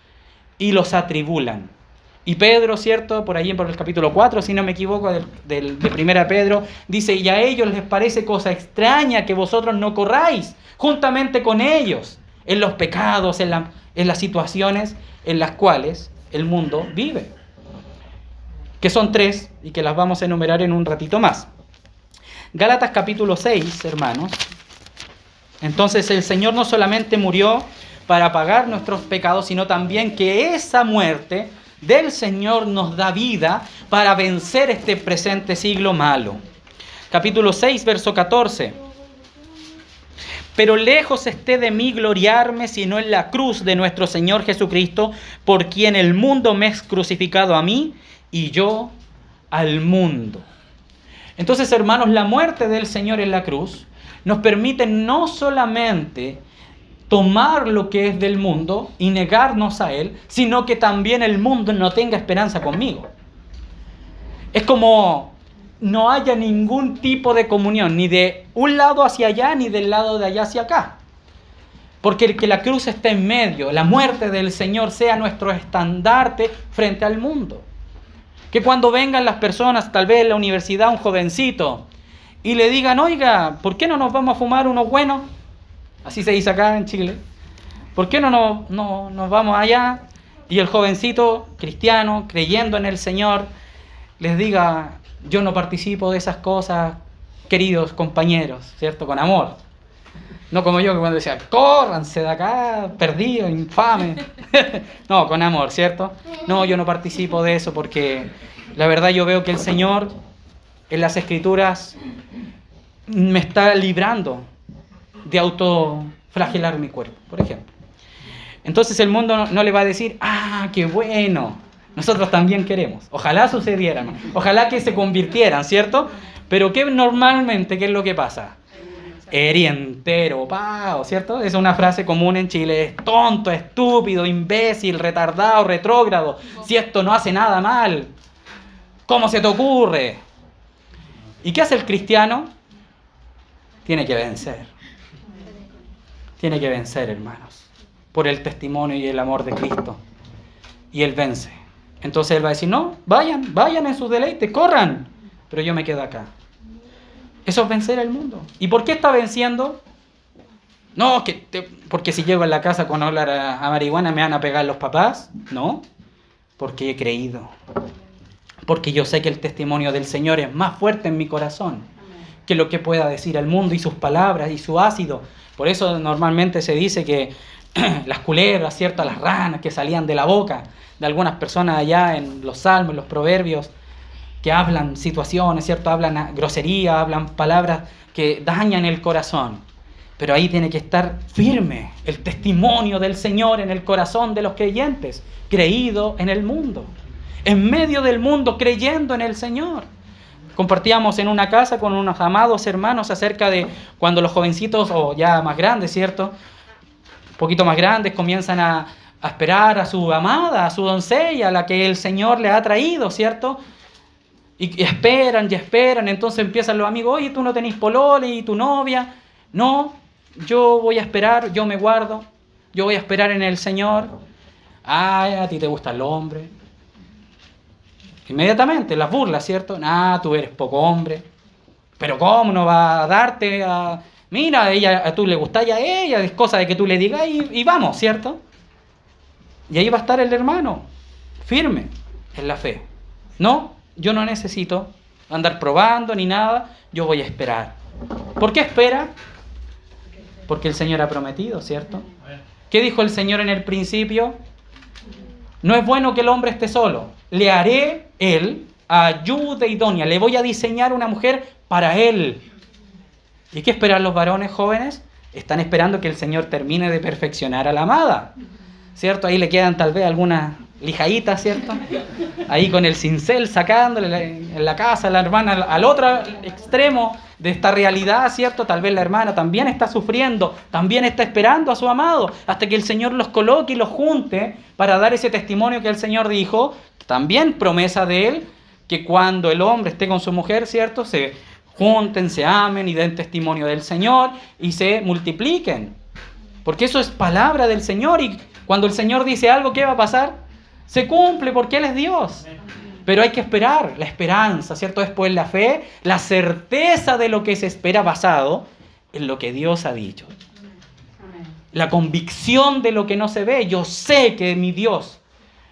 y los atribulan. Y Pedro, ¿cierto?, por allí por el capítulo 4, si no me equivoco, de 1 Pedro, dice, y a ellos les parece cosa extraña que vosotros no corráis juntamente con ellos en los pecados, en las situaciones en las cuales el mundo vive. Que son 3 y que las vamos a enumerar en un ratito más. Gálatas capítulo 6, hermanos. Entonces el Señor no solamente murió para pagar nuestros pecados, sino también que esa muerte del Señor nos da vida para vencer este presente siglo malo. Capítulo 6, verso 14. Pero lejos esté de mí gloriarme, sino en la cruz de nuestro Señor Jesucristo, por quien el mundo me es crucificado a mí y yo al mundo. Entonces, hermanos, la muerte del Señor en la cruz nos permite no solamente tomar lo que es del mundo y negarnos a él, sino que también el mundo no tenga esperanza conmigo. Es como no haya ningún tipo de comunión, ni de un lado hacia allá, ni del lado de allá hacia acá. Porque que la cruz esté en medio, la muerte del Señor sea nuestro estandarte frente al mundo. Que cuando vengan las personas, tal vez en la universidad, un jovencito, y le digan, oiga, ¿por qué no nos vamos a fumar unos buenos? Así se dice acá en Chile. ¿Por qué no nos vamos allá? Y el jovencito cristiano, creyendo en el Señor, les diga, yo no participo de esas cosas, queridos compañeros, ¿cierto? Con amor. No como yo que cuando decía, córranse de acá, perdido, infame. No, con amor, ¿cierto? No, yo no participo de eso porque La verdad yo veo que el Señor en las Escrituras me está librando de autoflagelar mi cuerpo, por ejemplo. Entonces el mundo no le va a decir, ¡ah, qué bueno! Nosotros también queremos. Ojalá sucedieran, ojalá que se convirtieran, ¿cierto? Pero ¿qué normalmente qué es lo que pasa? Erientero, pao, ¿cierto? Es una frase común en Chile, es tonto, estúpido, imbécil, retardado, retrógrado, si esto no hace nada mal, ¿cómo se te ocurre? ¿Y qué hace el cristiano? Tiene que vencer. Tiene que vencer, hermanos, por el testimonio y el amor de Cristo. Y Él vence. Entonces Él va a decir, no, vayan en sus deleites, corran, pero yo me quedo acá. Eso es vencer al mundo. ¿Y por qué está venciendo? No, porque si llego a la casa con olor a marihuana me van a pegar los papás. No, porque he creído. Porque yo sé que el testimonio del Señor es más fuerte en mi corazón que lo que pueda decir el mundo y sus palabras y su ácido. Por eso normalmente se dice que las culebras, ¿cierto? Las ranas que salían de la boca de algunas personas allá en los salmos, en los proverbios, que hablan situaciones, ¿cierto? Hablan grosería, hablan palabras que dañan el corazón. Pero ahí tiene que estar firme el testimonio del Señor en el corazón de los creyentes, creído en el mundo, en medio del mundo, creyendo en el Señor. Compartíamos en una casa con unos amados hermanos acerca de cuando los jovencitos, o ya más grandes, ¿cierto? Un poquito más grandes, comienzan a esperar a su amada, a su doncella, a la que el Señor le ha traído, ¿cierto? Y esperan, entonces empiezan los amigos, oye, tú no tenés polole y tu novia. No, yo voy a esperar, yo me guardo, yo voy a esperar en el Señor. Ay, a ti te gusta el hombre. Inmediatamente, las burlas, ¿cierto? Tú eres poco hombre. Pero ¿cómo no va a darte a... Mira, a tú le gustas a ella, es cosa de que tú le digas y vamos, ¿cierto? Y ahí va a estar el hermano, firme en la fe. No, yo no necesito andar probando ni nada, yo voy a esperar. ¿Por qué espera? Porque el Señor ha prometido, ¿cierto? ¿Qué dijo el Señor en el principio? No es bueno que el hombre esté solo. Le haré él ayuda idónea. Le voy a diseñar una mujer para él. ¿Y qué esperan los varones jóvenes? Están esperando que el Señor termine de perfeccionar a la amada, ¿cierto? Ahí le quedan tal vez algunas lijaditas, ¿cierto? Ahí con el cincel sacándole en la casa a la hermana al otro extremo de esta realidad, ¿cierto? Tal vez la hermana también está sufriendo, también está esperando a su amado, hasta que el Señor los coloque y los junte para dar ese testimonio que el Señor dijo, también promesa de Él, que cuando el hombre esté con su mujer, ¿cierto? Se junten, se amen y den testimonio del Señor y se multipliquen. Porque eso es palabra del Señor y cuando el Señor dice algo, ¿qué va a pasar? Se cumple porque Él es Dios. Pero hay que esperar, la esperanza, ¿cierto? Después la fe, la certeza de lo que se espera basado en lo que Dios ha dicho. La convicción de lo que no se ve. Yo sé que mi Dios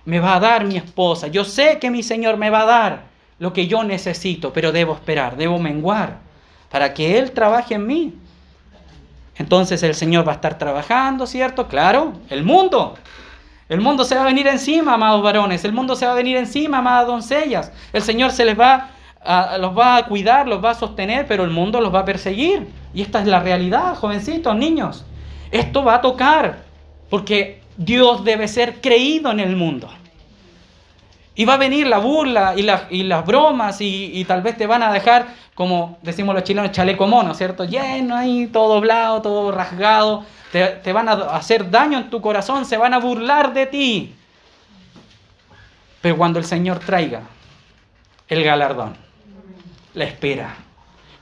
me va a dar mi esposa. Yo sé que mi Señor me va a dar lo que yo necesito, pero debo esperar, debo menguar para que Él trabaje en mí. Entonces el Señor va a estar trabajando, ¿cierto? Claro, el mundo se va a venir encima, amados varones. El mundo se va a venir encima, amadas doncellas. El Señor los va a cuidar, los va a sostener, pero el mundo los va a perseguir. Y esta es la realidad, jovencitos, niños. Esto va a tocar, porque Dios debe ser creído en el mundo. Y va a venir la burla y las bromas y tal vez te van a dejar, como decimos los chilenos, chaleco mono, ¿cierto? Lleno ahí, todo doblado, todo rasgado. Te van a hacer daño en tu corazón, se van a burlar de ti. Pero cuando el Señor traiga el galardón, la espera,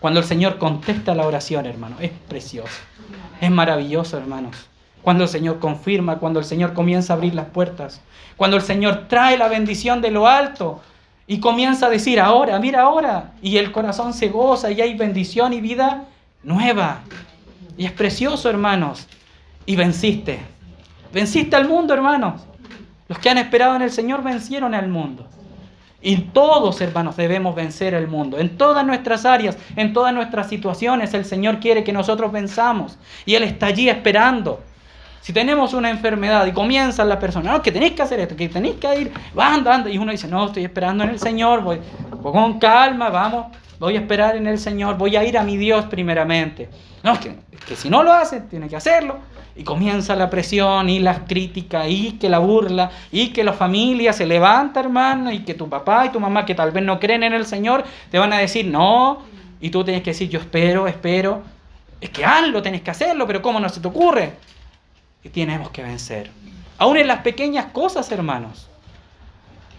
cuando el Señor contesta la oración, hermano, es precioso, es maravilloso, hermanos. Cuando el Señor confirma, cuando el Señor comienza a abrir las puertas, cuando el Señor trae la bendición de lo alto y comienza a decir ahora, mira ahora, y el corazón se goza y hay bendición y vida nueva. Y es precioso, hermanos. Y venciste al mundo, hermanos. Los que han esperado en el Señor vencieron al mundo. Y todos, hermanos, debemos vencer el mundo. En todas nuestras áreas, en todas nuestras situaciones, el Señor quiere que nosotros venzamos. Y Él está allí esperando. Si tenemos una enfermedad y comienzan las personas, no, que tenéis que hacer esto, que tenéis que ir, anda, y uno dice, no, estoy esperando en el Señor, voy con calma, vamos, voy a esperar en el Señor, voy a ir a mi Dios primeramente. No, es que si no lo hace, tiene que hacerlo. Y comienza la presión y las críticas y que la burla y que la familia se levanta, hermano, y que tu papá y tu mamá, que tal vez no creen en el Señor, te van a decir no, y tú tienes que decir yo espero, es que hazlo, tienes que hacerlo, pero ¿cómo no se te ocurre? Y tenemos que vencer. Aún en las pequeñas cosas, hermanos.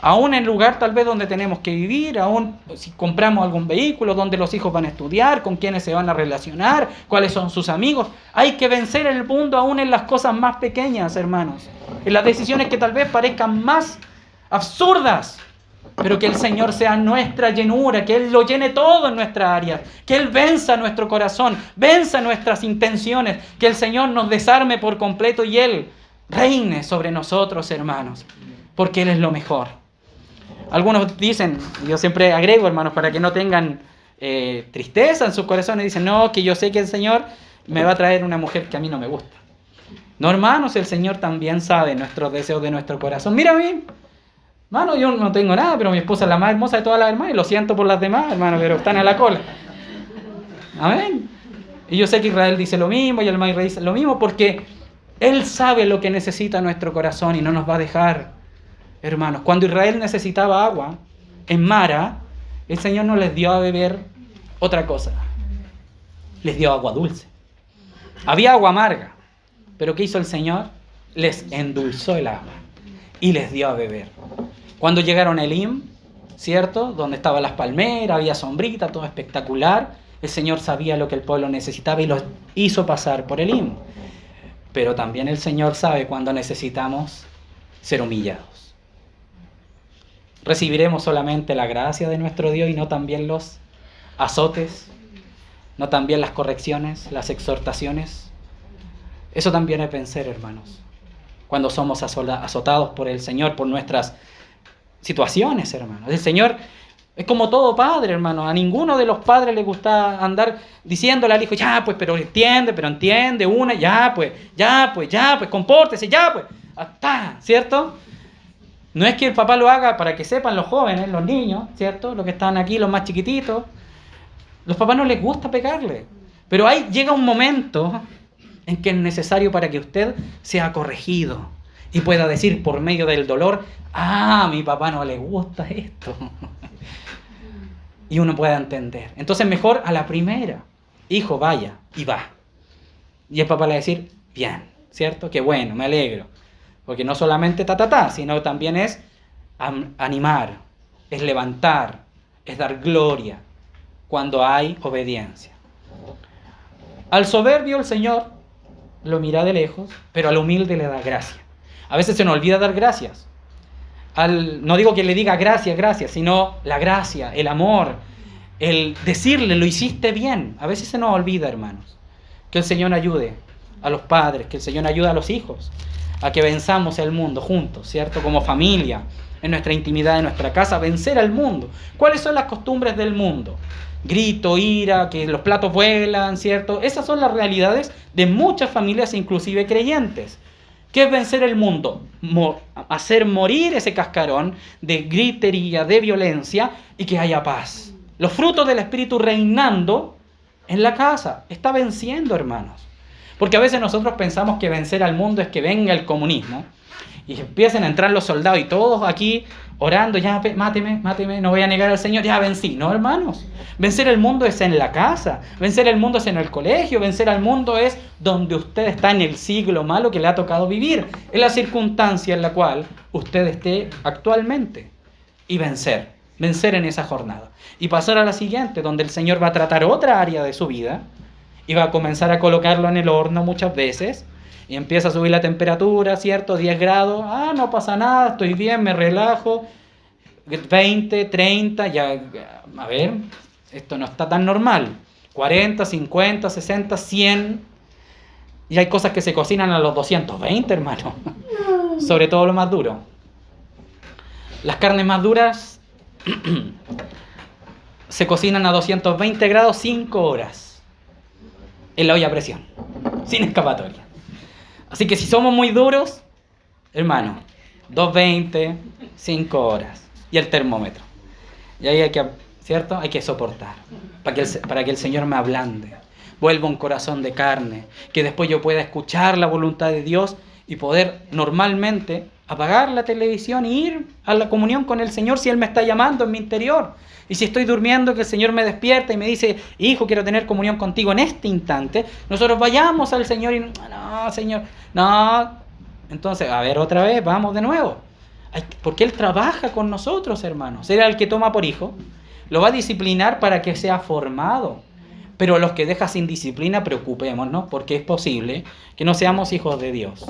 Aún en el lugar tal vez donde tenemos que vivir, aún si compramos algún vehículo, donde los hijos van a estudiar, con quiénes se van a relacionar, cuáles son sus amigos. Hay que vencer el mundo aún en las cosas más pequeñas, hermanos. En las decisiones que tal vez parezcan más absurdas, pero que el Señor sea nuestra llenura, que Él lo llene todo en nuestra área, que Él venza nuestro corazón, venza nuestras intenciones, que el Señor nos desarme por completo y Él reine sobre nosotros, hermanos, porque Él es lo mejor. Algunos dicen, yo siempre agrego, hermanos, para que no tengan tristeza en sus corazones, dicen, no, que yo sé que el Señor me va a traer una mujer que a mí no me gusta. No, hermanos, el Señor también sabe nuestros deseos de nuestro corazón. Mira a mí, hermano, yo no tengo nada, pero mi esposa es la más hermosa de todas las hermanas, y lo siento por las demás, hermano, pero están a la cola. Amén. Y yo sé que Israel dice lo mismo, y el hermano Israel dice lo mismo, porque Él sabe lo que necesita nuestro corazón y no nos va a dejar. Hermanos, cuando Israel necesitaba agua en Mara, el Señor no les dio a beber otra cosa. Les dio agua dulce. Había agua amarga, pero ¿qué hizo el Señor? Les endulzó el agua y les dio a beber. Cuando llegaron a Elim, ¿cierto? Donde estaban las palmeras, había sombrita, todo espectacular. El Señor sabía lo que el pueblo necesitaba y los hizo pasar por Elim. Pero también el Señor sabe cuando necesitamos ser humillados. Recibiremos solamente la gracia de nuestro Dios y no también los azotes, no también las correcciones, las exhortaciones. Eso también es vencer, hermanos. Cuando somos azotados por el Señor, por nuestras situaciones, hermanos. El Señor es como todo padre, hermano. A ninguno de los padres le gusta andar diciéndole al hijo, ya pues, pero entiende, una, ya pues, compórtese, ya pues, hasta, ¿cierto? No es que el papá lo haga para que sepan los jóvenes, los niños, ¿cierto? Los que están aquí, los más chiquititos. Los papás no les gusta pegarle. Pero llega un momento en que es necesario para que usted sea corregido y pueda decir por medio del dolor, a mi papá no le gusta esto. Y uno pueda entender. Entonces mejor a la primera, hijo, vaya, y va. Y el papá le va a decir, bien, ¿cierto? Qué bueno, me alegro. Porque no solamente sino también es animar, es levantar, es dar gloria cuando hay obediencia. Al soberbio el Señor lo mira de lejos, pero al humilde le da gracia. A veces se nos olvida dar gracias. No digo que le diga gracias, sino la gracia, el amor, el decirle lo hiciste bien. A veces se nos olvida, hermanos. Que el Señor ayude a los padres, que el Señor ayude a los hijos a que venzamos el mundo juntos, ¿cierto? Como familia, en nuestra intimidad, en nuestra casa, vencer al mundo. ¿Cuáles son las costumbres del mundo? Grito, ira, que los platos vuelan, ¿cierto? Esas son las realidades de muchas familias, inclusive creyentes. ¿Qué es vencer el mundo? Hacer morir ese cascarón de gritería, de violencia y que haya paz. Los frutos del Espíritu reinando en la casa. Está venciendo, hermanos. Porque a veces nosotros pensamos que vencer al mundo es que venga el comunismo y empiecen a entrar los soldados y todos aquí orando, ya máteme, no voy a negar al Señor, ya vencí. No, hermanos, vencer el mundo es en la casa, vencer el mundo es en el colegio, vencer al mundo es donde usted está en el siglo malo que le ha tocado vivir, en la circunstancia en la cual usted esté actualmente, y vencer en esa jornada. Y pasar a la siguiente, donde el Señor va a tratar otra área de su vida, y va a comenzar a colocarlo en el horno muchas veces, y empieza a subir la temperatura, ¿cierto? 10 grados, no pasa nada, estoy bien, me relajo, 20, 30, ya, a ver, esto no está tan normal, 40, 50, 60, 100, y hay cosas que se cocinan a los 220, hermano, sobre todo lo más duro. Las carnes más duras se cocinan a 220 grados 5 horas. En la olla a presión, sin escapatoria. Así que si somos muy duros, hermano, 2:20, 5 horas. Y el termómetro. Y ahí hay que, ¿cierto? Hay que soportar. Para que el Señor me ablande. Vuelva un corazón de carne. Que después yo pueda escuchar la voluntad de Dios y poder normalmente apagar la televisión e ir a la comunión con el Señor si Él me está llamando en mi interior. Y si estoy durmiendo, que el Señor me despierta y me dice, hijo, quiero tener comunión contigo en este instante, nosotros vayamos al Señor y no, Señor, no. Entonces, a ver, otra vez, vamos de nuevo. Porque Él trabaja con nosotros, hermanos. Él es el que toma por hijo, lo va a disciplinar para que sea formado. Pero los que deja sin disciplina, preocupémonos, porque es posible que no seamos hijos de Dios.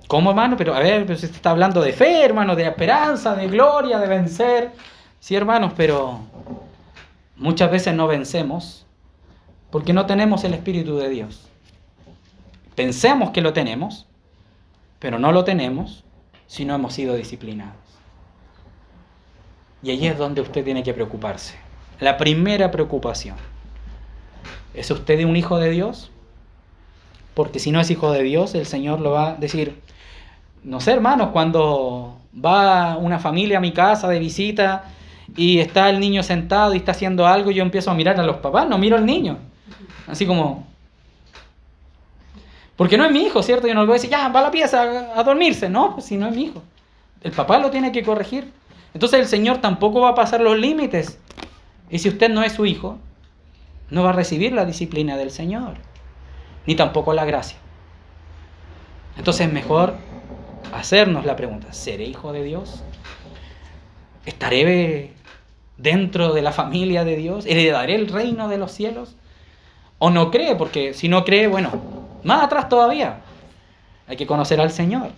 ¿Cómo, hermano? Pero a ver, se está hablando de fe, hermano, de esperanza, de gloria, de vencer. Sí, hermanos, pero muchas veces no vencemos porque no tenemos el Espíritu de Dios. Pensemos que lo tenemos, pero no lo tenemos si no hemos sido disciplinados. Y ahí es donde usted tiene que preocuparse. La primera preocupación. ¿Es usted un hijo de Dios? Porque si no es hijo de Dios, el Señor lo va a decir. No sé, hermanos, cuando va una familia a mi casa de visita y está el niño sentado y está haciendo algo, yo empiezo a mirar a los papás, no miro al niño. Así como... Porque no es mi hijo, ¿cierto? Yo no le voy a decir, ya, va a la pieza a dormirse. No, pues si no es mi hijo. El papá lo tiene que corregir. Entonces el Señor tampoco va a pasar los límites. Y si usted no es su hijo, no va a recibir la disciplina del Señor. Ni tampoco la gracia. Entonces es mejor hacernos la pregunta, ¿seré hijo de Dios? ¿Estaré dentro de la familia de Dios? ¿Heredaré el reino de los cielos? ¿O no cree? Porque si no cree, bueno, más atrás todavía. Hay que conocer al Señor.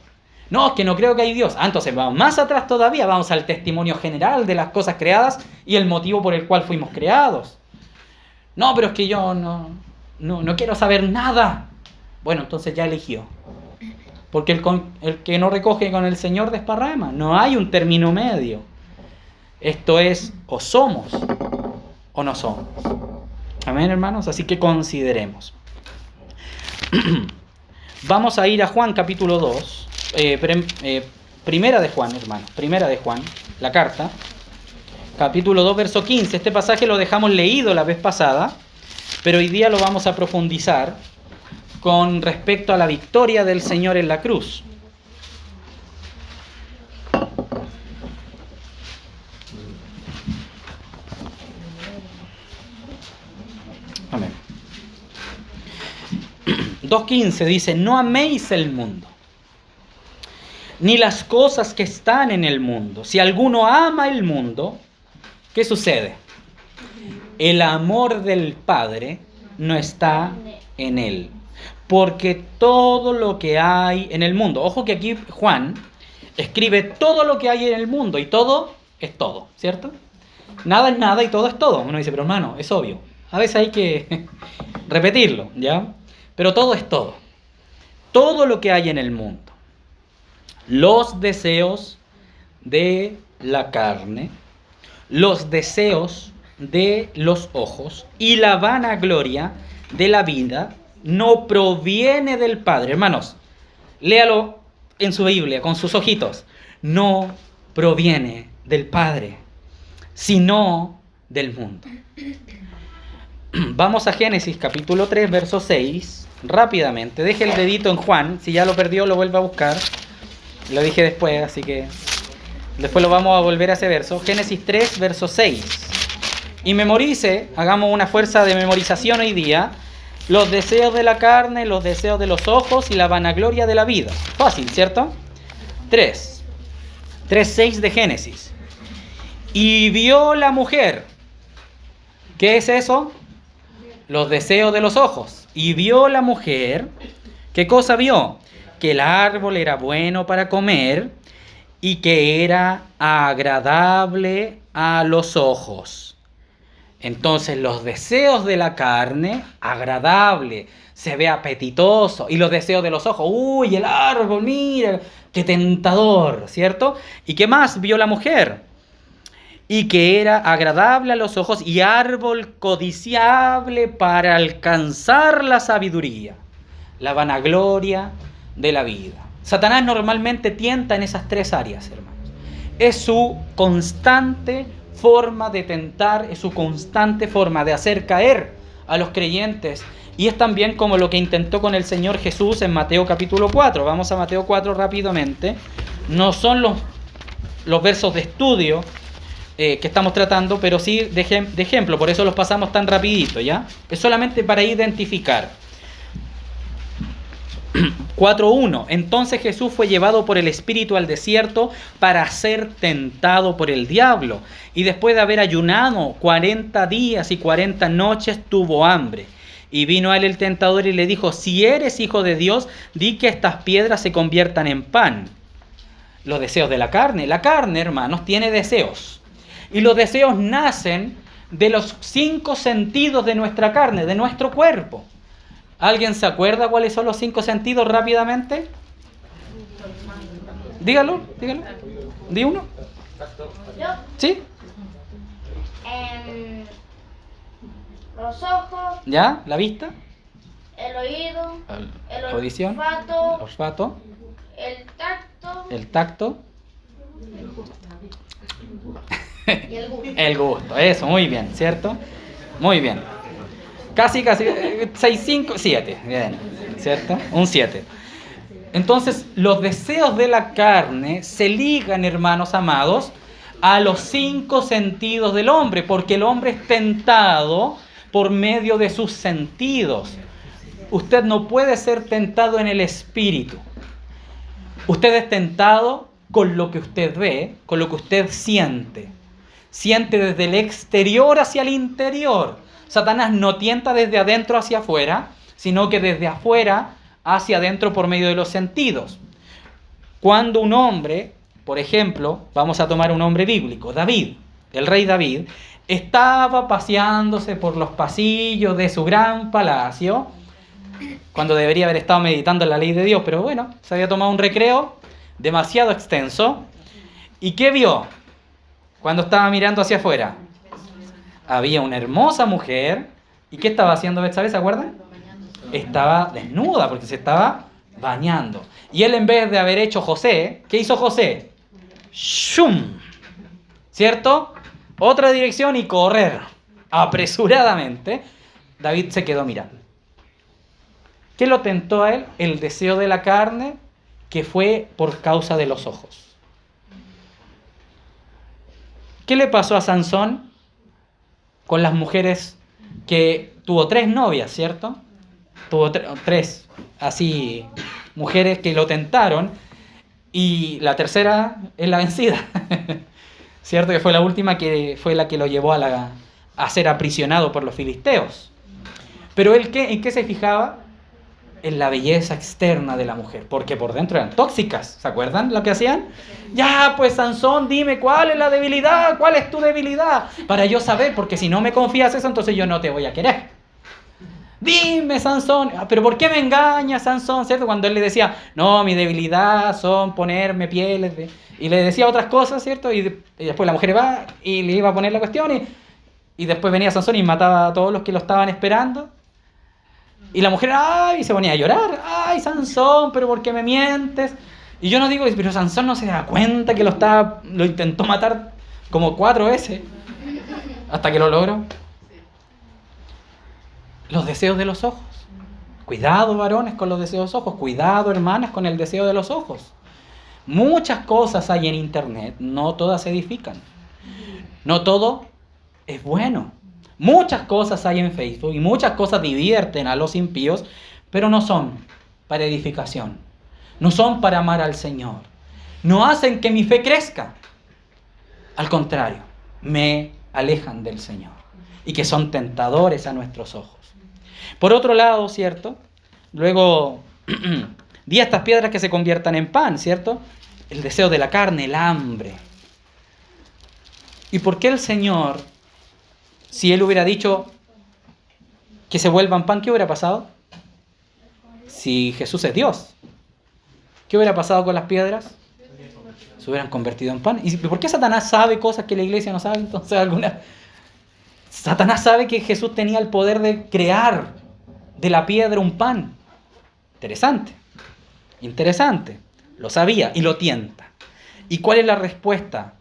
No, es que no creo que hay Dios. Entonces vamos más atrás todavía, vamos al testimonio general de las cosas creadas y el motivo por el cual fuimos creados. No, pero es que yo no quiero saber nada. Bueno, entonces ya eligió. Porque el que no recoge con el Señor desparrama. No hay un término medio. Esto es o somos o no somos. Amén, hermanos. Así que consideremos. Vamos a ir a Juan capítulo 2. Primera de Juan, hermanos. Primera de Juan, la carta. Capítulo 2, verso 15. Este pasaje lo dejamos leído la vez pasada, pero hoy día lo vamos a profundizar con respecto a la victoria del Señor en la cruz. Amén. 2:15 dice, no améis el mundo, ni las cosas que están en el mundo. Si alguno ama el mundo, ¿qué sucede? El amor del Padre no está en él. Porque todo lo que hay en el mundo, ojo que aquí Juan escribe todo lo que hay en el mundo y todo es todo, ¿cierto? Nada es nada y todo es todo. Uno dice, pero hermano, es obvio. A veces hay que repetirlo, ¿ya? Pero todo es todo. Todo lo que hay en el mundo. Los deseos de la carne, los deseos de los ojos y la vanagloria de la vida no proviene del Padre. Hermanos, léalo en su Biblia con sus ojitos. No proviene del Padre, sino del mundo. Vamos a Génesis capítulo 3, verso 6. Rápidamente, deje el dedito en Juan. Si ya lo perdió, lo vuelve a buscar. Lo dije después, así que después lo vamos a volver a ese verso. Génesis 3, verso 6. Y memorice, hagamos una fuerza de memorización hoy día. Los deseos de la carne, los deseos de los ojos y la vanagloria de la vida. Fácil, ¿cierto? 3:6 de Génesis. Y vio la mujer. ¿Qué es eso? Los deseos de los ojos. Y vio la mujer. ¿Qué cosa vio? Que el árbol era bueno para comer y que era agradable a los ojos. Entonces los deseos de la carne, agradable, se ve apetitoso. Y los deseos de los ojos, uy, el árbol, mira, qué tentador, ¿cierto? ¿Y qué más vio la mujer? Y que era agradable a los ojos y árbol codiciable para alcanzar la sabiduría. la vanagloria de la vida. Satanás normalmente tienta en esas tres áreas, hermanos. Es su constante forma de tentar, es su constante forma de hacer caer a los creyentes. Y es también como lo que intentó con el Señor Jesús en Mateo capítulo 4. Vamos a Mateo 4 rápidamente. No son los versos de estudio que estamos tratando, pero sí de ejemplo. Por eso los pasamos tan rapidito, ¿ya? Es solamente para identificar. 4.1. Entonces Jesús fue llevado por el Espíritu al desierto para ser tentado por el diablo. Y después de haber ayunado 40 días y 40 noches, tuvo hambre. Y vino a él el tentador y le dijo: si eres hijo de Dios, di que estas piedras se conviertan en pan. Los deseos de la carne. La carne, hermanos, tiene deseos. Y los deseos nacen de los 5 sentidos de nuestra carne, de nuestro cuerpo. ¿Alguien se acuerda cuáles son los 5 sentidos rápidamente? Dígalo. Di uno. ¿Yo? ¿Sí? Los ojos, ¿Ya? ¿La vista? el oído, el Audición. olfato, el tacto y el gusto. El gusto, eso, muy bien, ¿cierto? Muy bien. Casi, 6, 5, 7, bien, ¿cierto? Un 7. Entonces, los deseos de la carne se ligan, hermanos amados, a los 5 sentidos del hombre, porque el hombre es tentado por medio de sus sentidos. Usted no puede ser tentado en el espíritu. Usted es tentado con lo que usted ve, con lo que usted siente. Siente desde el exterior hacia el interior. Satanás no tienta desde adentro hacia afuera, sino que desde afuera hacia adentro por medio de los sentidos. Cuando un hombre, por ejemplo, vamos a tomar un hombre bíblico, David, el rey David, estaba paseándose por los pasillos de su gran palacio, cuando debería haber estado meditando en la ley de Dios, pero bueno, se había tomado un recreo demasiado extenso. ¿Y qué vio cuando estaba mirando hacia afuera? Había una hermosa mujer. ¿Y qué estaba haciendo Betsabé? ¿Se acuerdan? Estaba desnuda porque se estaba bañando. Y él, en vez de haber hecho José, ¿qué hizo José? ¡Shum! ¿Cierto? Otra dirección y correr apresuradamente. David se quedó mirando. ¿Qué lo tentó a él? El deseo de la carne, que fue por causa de los ojos. ¿Qué le pasó a Sansón con las mujeres que tuvo 3 novias, ¿cierto? Tuvo 3 así mujeres que lo tentaron y la tercera es la vencida. ¿Cierto? Que fue la última, que fue la que lo llevó a ser aprisionado por los filisteos. Pero él, ¿en qué se fijaba? En la belleza externa de la mujer, porque por dentro eran tóxicas. ¿Se acuerdan lo que hacían? Ya, pues Sansón, dime cuál es la debilidad, cuál es tu debilidad, para yo saber, porque si no me confías eso, entonces yo no te voy a querer. Dime, Sansón, pero ¿por qué me engañas, Sansón? ¿Cierto? Cuando él le decía, no, mi debilidad son ponerme pieles, y le decía otras cosas, ¿cierto? Y después la mujer va y le iba a poner la cuestión, y después venía Sansón y mataba a todos los que lo estaban esperando. Y la mujer, ¡ay!, se ponía a llorar. ¡Ay, Sansón, pero por qué me mientes! Y yo no digo, pero Sansón no se da cuenta que lo intentó matar como 4 veces hasta que lo logró. Los deseos de los ojos. Cuidado, varones, con los deseos de los ojos. Cuidado, hermanas, con el deseo de los ojos. Muchas cosas hay en internet, no todas edifican. No todo es bueno. Muchas cosas hay en Facebook y muchas cosas divierten a los impíos, pero no son para edificación. No son para amar al Señor. No hacen que mi fe crezca. Al contrario, me alejan del Señor y que son tentadores a nuestros ojos. Por otro lado, ¿cierto? Luego, di a estas piedras que se conviertan en pan, ¿cierto? El deseo de la carne, el hambre. ¿Y por qué el Señor, si Él hubiera dicho que se vuelvan pan, qué hubiera pasado? Si Jesús es Dios, ¿qué hubiera pasado con las piedras? Se hubieran convertido en pan. ¿Y por qué Satanás sabe cosas que la iglesia no sabe? Entonces, Satanás sabe que Jesús tenía el poder de crear de la piedra un pan. Interesante, interesante. Lo sabía y lo tienta. ¿Y cuál es la respuesta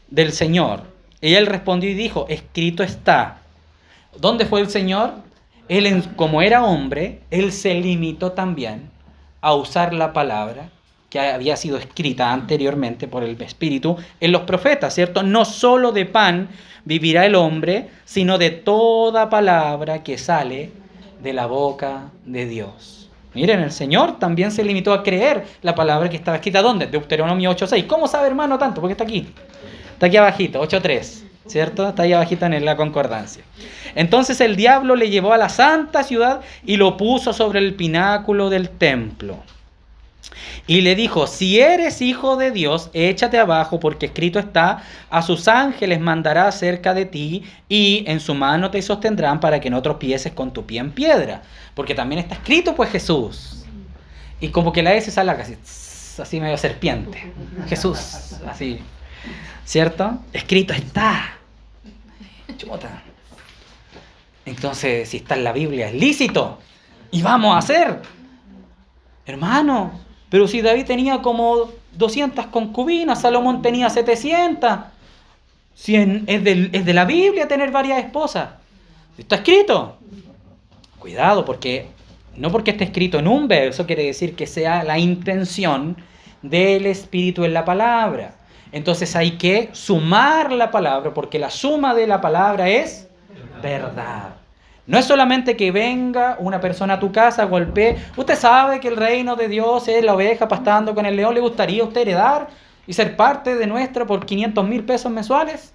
del Señor? Y él respondió y dijo, escrito está. ¿Dónde fue el Señor? Él, como era hombre, él se limitó también a usar la palabra que había sido escrita anteriormente por el Espíritu en los profetas, ¿cierto? No solo de pan vivirá el hombre, sino de toda palabra que sale de la boca de Dios. Miren, el Señor también se limitó a creer la palabra que estaba escrita. ¿Dónde? Deuteronomio 8.6. ¿Cómo sabe, hermano, tanto? Porque está aquí. Está aquí abajito, 8.3. ¿Cierto? Está ahí abajito en la concordancia. Entonces el diablo le llevó a la santa ciudad y lo puso sobre el pináculo del templo. Y le dijo, si eres hijo de Dios, échate abajo, porque escrito está, a sus ángeles mandará cerca de ti, y en su mano te sostendrán para que no tropieces con tu pie en piedra. Porque también está escrito, pues, Jesús. Y como que la S sale así medio serpiente. Jesús, así. ¿Cierto? Escrito está. Chota. Entonces, si está en la Biblia, es lícito. Y vamos a hacer. Hermano, pero si David tenía como 200 concubinas, Salomón tenía 700. Si es de la Biblia tener varias esposas. Está escrito. Cuidado, porque no porque esté escrito en un verso quiere decir que sea la intención del Espíritu en la palabra. Entonces hay que sumar la palabra, porque la suma de la palabra es verdad. No es solamente que venga una persona a tu casa, golpee. Usted sabe que el reino de Dios es la oveja pastando con el león. ¿Le gustaría a usted heredar y ser parte de nuestra por 500,000 pesos mensuales?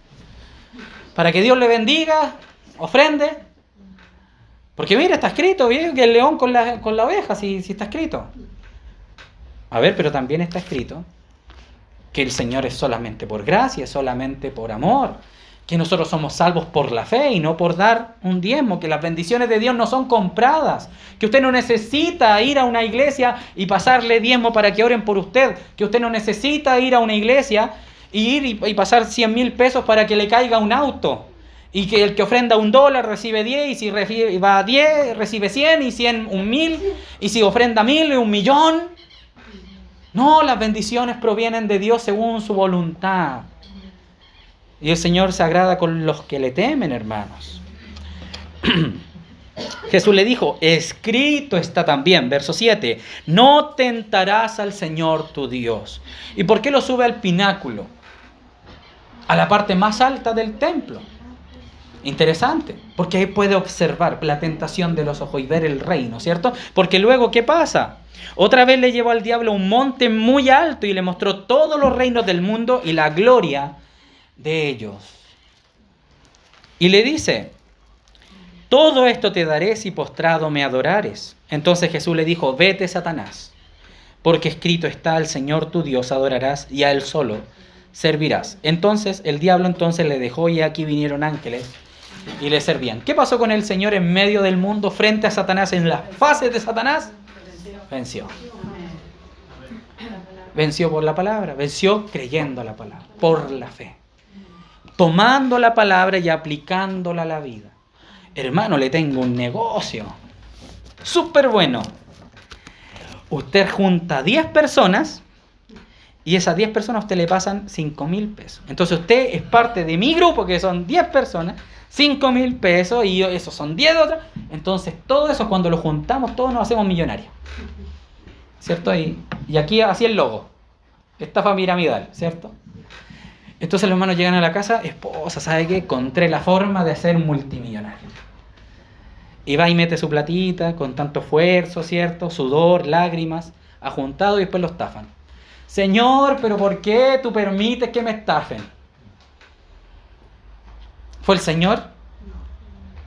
Para que Dios le bendiga, ofrende. Porque mira, está escrito, bien, que el león con la oveja, si está escrito. A ver, pero también está escrito que el Señor es solamente por gracia, es solamente por amor, que nosotros somos salvos por la fe y no por dar un diezmo, que las bendiciones de Dios no son compradas, que usted no necesita ir a una iglesia y pasarle diezmo para que oren por usted, que usted no necesita ir a una iglesia y pasar 100,000 pesos para que le caiga un auto, y que el que ofrenda $1 recibe 10, y si va a 10 recibe 100, y 100 1,000, y si ofrenda 1,000 1,000,000. No, las bendiciones provienen de Dios según su voluntad. Y el Señor se agrada con los que le temen, hermanos. Jesús le dijo, escrito está también, verso 7, no tentarás al Señor tu Dios. ¿Y por qué lo sube al pináculo? A la parte más alta del templo. Interesante, porque ahí puede observar la tentación de los ojos y ver el reino, ¿cierto? Porque luego, ¿qué pasa? Otra vez le llevó al diablo a un monte muy alto y le mostró todos los reinos del mundo y la gloria de ellos. Y le dice, todo esto te daré si postrado me adorares. Entonces Jesús le dijo, vete, Satanás, porque escrito está, al Señor tu Dios adorarás y a Él solo servirás. Entonces el diablo le dejó y aquí vinieron ángeles y le servían. ¿Qué pasó con el Señor en medio del mundo frente a Satanás, en las fases de Satanás? Venció. Venció por la palabra, venció creyendo la palabra, por la fe. Tomando la palabra y aplicándola a la vida. Hermano, le tengo un negocio súper bueno. Usted junta 10 personas y esas 10 personas a usted le pasan 5,000 pesos. Entonces usted es parte de mi grupo, que son 10 personas, 5,000 pesos, y esos son 10 de otras. Entonces todo eso, cuando lo juntamos, todos nos hacemos millonarios. ¿Cierto? Y aquí así el logo. Estafa piramidal, ¿cierto? Entonces los hermanos llegan a la casa, esposa, ¿sabe qué? Encontré la forma de ser multimillonario. Y va y mete su platita con tanto esfuerzo, ¿cierto? Sudor, lágrimas, ajuntado, y después lo estafan. Señor, ¿pero por qué tú permites que me estafen? ¿Fue el Señor?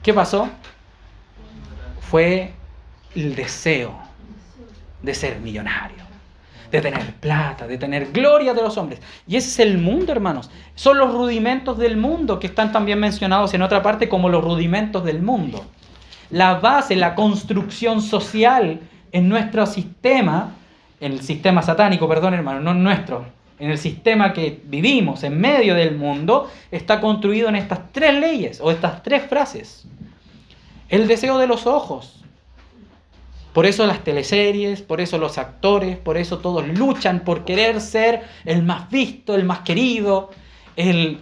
¿Qué pasó? Fue el deseo de ser millonario, de tener plata, de tener gloria de los hombres. Y ese es el mundo, hermanos. Son los rudimentos del mundo que están también mencionados en otra parte como los rudimentos del mundo. La base, la construcción social en nuestro sistema, en el sistema satánico, perdón, hermano, no en nuestro, en el sistema que vivimos en medio del mundo, está construido en estas 3 leyes o estas 3 frases. El deseo de los ojos. Por eso las teleseries, por eso los actores, por eso todos luchan por querer ser el más visto, el más querido, el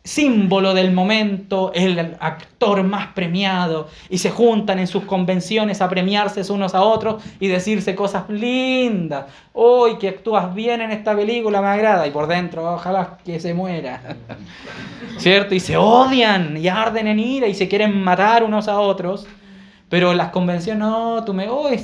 símbolo del momento, el actor más premiado, y se juntan en sus convenciones a premiarse unos a otros y decirse cosas lindas. ¡Uy, que actúas bien en esta película, me agrada! Y por dentro, ojalá que se muera. ¿Cierto? Y se odian y arden en ira y se quieren matar unos a otros. Pero las convenciones, no,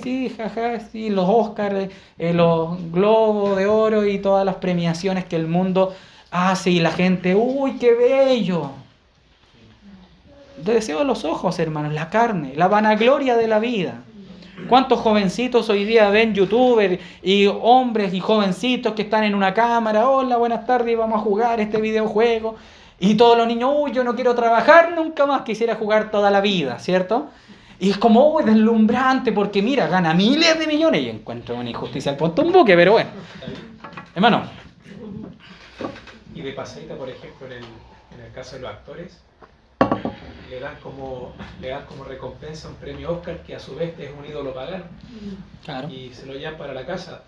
sí, jaja, sí, los Oscars, los Globos de Oro y todas las premiaciones que el mundo hace y la gente, ¡uy, qué bello! De deseo de los ojos, hermanos, la carne, la vanagloria de la vida. ¿Cuántos jovencitos hoy día ven youtubers y hombres y jovencitos que están en una cámara? Hola, buenas tardes, vamos a jugar este videojuego. Y todos los niños, ¡uy, yo no quiero trabajar nunca más, quisiera jugar toda la vida! ¿Cierto? Y es como deslumbrante porque mira, gana miles de millones y encuentra una injusticia al punto un buque, pero bueno. Hermano. Y de pasadita, por ejemplo, en el caso de los actores, le dan como recompensa un premio Oscar que a su vez es un ídolo pagano. Claro. Y se lo llevan para la casa.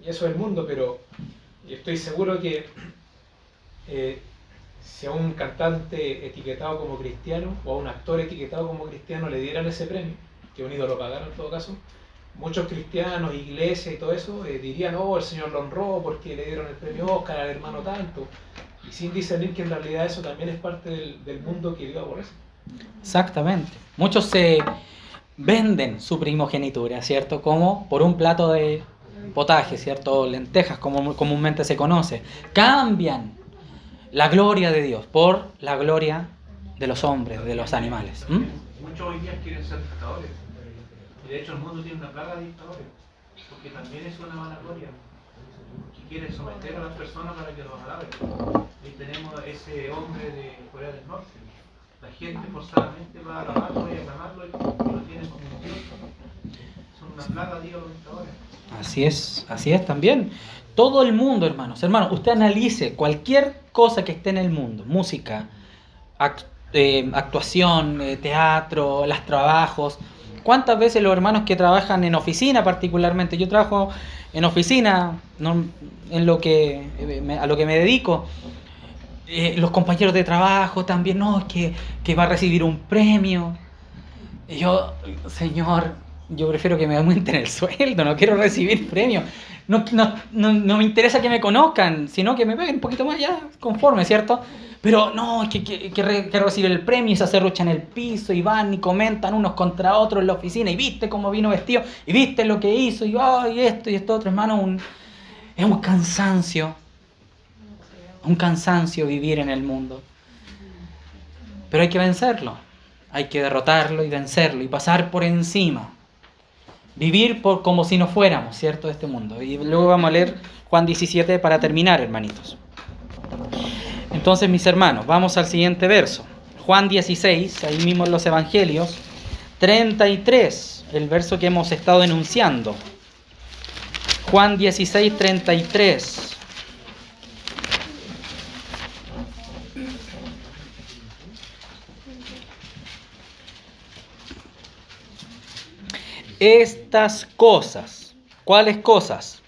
Y eso es el mundo, pero estoy seguro que si a un cantante etiquetado como cristiano o a un actor etiquetado como cristiano le dieran ese premio, que un ídolo pagano en todo caso, muchos cristianos, iglesias y todo eso dirían, oh, el Señor lo honró porque le dieron el premio Oscar al hermano tanto, y sin discernir que en realidad eso también es parte del mundo que Dios aborrece. Exactamente. Muchos se venden su primogenitura, ¿cierto? Como por un plato de potaje, ¿cierto? Lentejas, como comúnmente se conoce. Cambian la gloria de Dios por la gloria de los hombres, de los animales. Muchos hoy día quieren ser dictadores. Y de hecho el mundo tiene una plaga de dictadores. Porque también es una vanagloria. Que quiere someter a las personas para que los alaben. Y tenemos ese hombre de Corea del Norte. La gente forzadamente va a alabarlo y aclamarlo y lo tienen como un dios. Son una plaga, digo, los dictadores. Así es también. Todo el mundo, hermanos, usted analice cualquier cosa que esté en el mundo, música, actuación, teatro, los trabajos. ¿Cuántas veces los hermanos que trabajan en oficina particularmente? Yo trabajo en oficina, a lo que me dedico. Los compañeros de trabajo también, no, es que va a recibir un premio. Y yo, Señor, yo prefiero que me aumenten el sueldo, no quiero recibir premios. No me interesa que me conozcan, sino que me paguen un poquito más ya, conforme, ¿cierto? Pero no, es que recibir el premio y se acerruchan en el piso y van y comentan unos contra otros en la oficina y viste cómo vino vestido y viste lo que hizo y esto y esto otro, hermano, es un cansancio vivir en el mundo. Pero hay que vencerlo, hay que derrotarlo y vencerlo y pasar por encima. Vivir como si no fuéramos, ¿cierto?, de este mundo. Y luego vamos a leer Juan 17 para terminar, hermanitos. Entonces, mis hermanos, vamos al siguiente verso. Juan 16, ahí mismo en los Evangelios, 33, el verso que hemos estado enunciando. Juan 16, 33. Estas cosas, ¿cuáles cosas?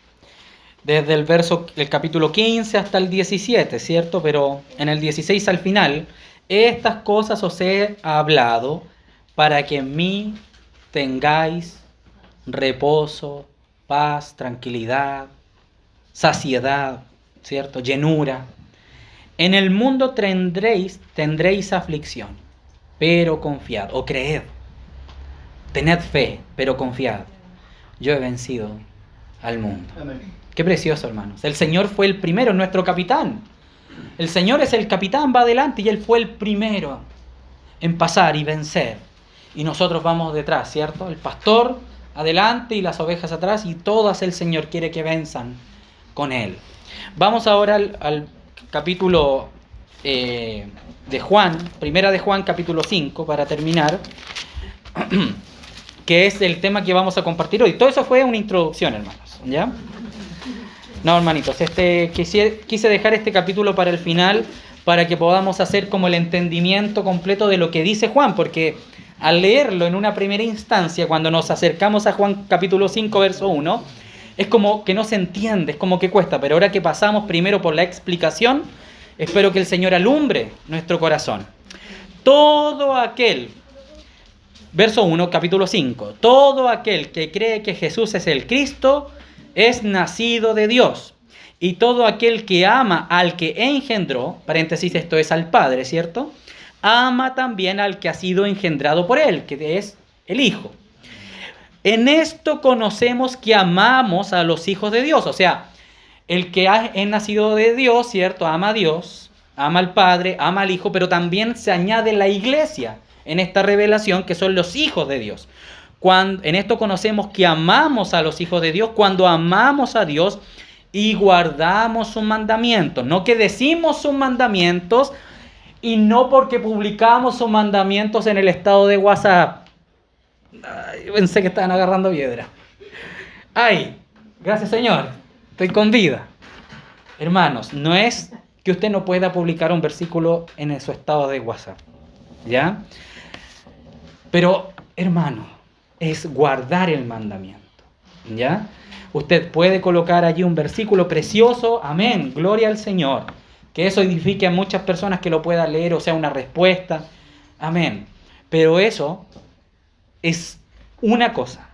Desde el capítulo 15 hasta el 17, ¿cierto? Pero en el 16 al final, estas cosas os he hablado para que en mí tengáis reposo, paz, tranquilidad, saciedad, ¿cierto? Llenura. En el mundo tendréis aflicción, pero confiad, o creed. Tened fe, pero confiad. Yo he vencido al mundo. Amén. Qué precioso, hermanos. El Señor fue el primero, nuestro capitán. El Señor es el capitán, va adelante y Él fue el primero en pasar y vencer. Y nosotros vamos detrás, ¿cierto? El pastor adelante y las ovejas atrás y todas el Señor quiere que venzan con Él. Vamos ahora al capítulo de Juan, primera de Juan, capítulo 5, para terminar. Que es el tema que vamos a compartir hoy. Todo eso fue una introducción, hermanos, ¿ya? No, hermanitos, quise dejar este capítulo para el final, para que podamos hacer como el entendimiento completo de lo que dice Juan, porque al leerlo en una primera instancia, cuando nos acercamos a Juan capítulo 5, verso 1, es como que no se entiende, es como que cuesta, pero ahora que pasamos primero por la explicación, espero que el Señor alumbre nuestro corazón. Todo aquel, verso 1, capítulo 5, todo aquel que cree que Jesús es el Cristo es nacido de Dios. Y todo aquel que ama al que engendró, paréntesis, esto es al Padre, ¿cierto? Ama también al que ha sido engendrado por él, que es el Hijo. En esto conocemos que amamos a los hijos de Dios. O sea, el que es nacido de Dios, ¿cierto? Ama a Dios, ama al Padre, ama al Hijo, pero también se añade la iglesia en esta revelación, que son los hijos de Dios. En esto conocemos que amamos a los hijos de Dios cuando amamos a Dios y guardamos sus mandamientos. No que decimos sus mandamientos y no porque publicamos sus mandamientos en el estado de WhatsApp. Ay, pensé que estaban agarrando piedra. Ay, gracias Señor, estoy con vida. Hermanos, no es que usted no pueda publicar un versículo en su estado de WhatsApp, ¿ya? Pero, hermano, es guardar el mandamiento, ¿ya? Usted puede colocar allí un versículo precioso, amén, gloria al Señor, que eso edifique a muchas personas que lo puedan leer, o sea, una respuesta, amén. Pero eso es una cosa.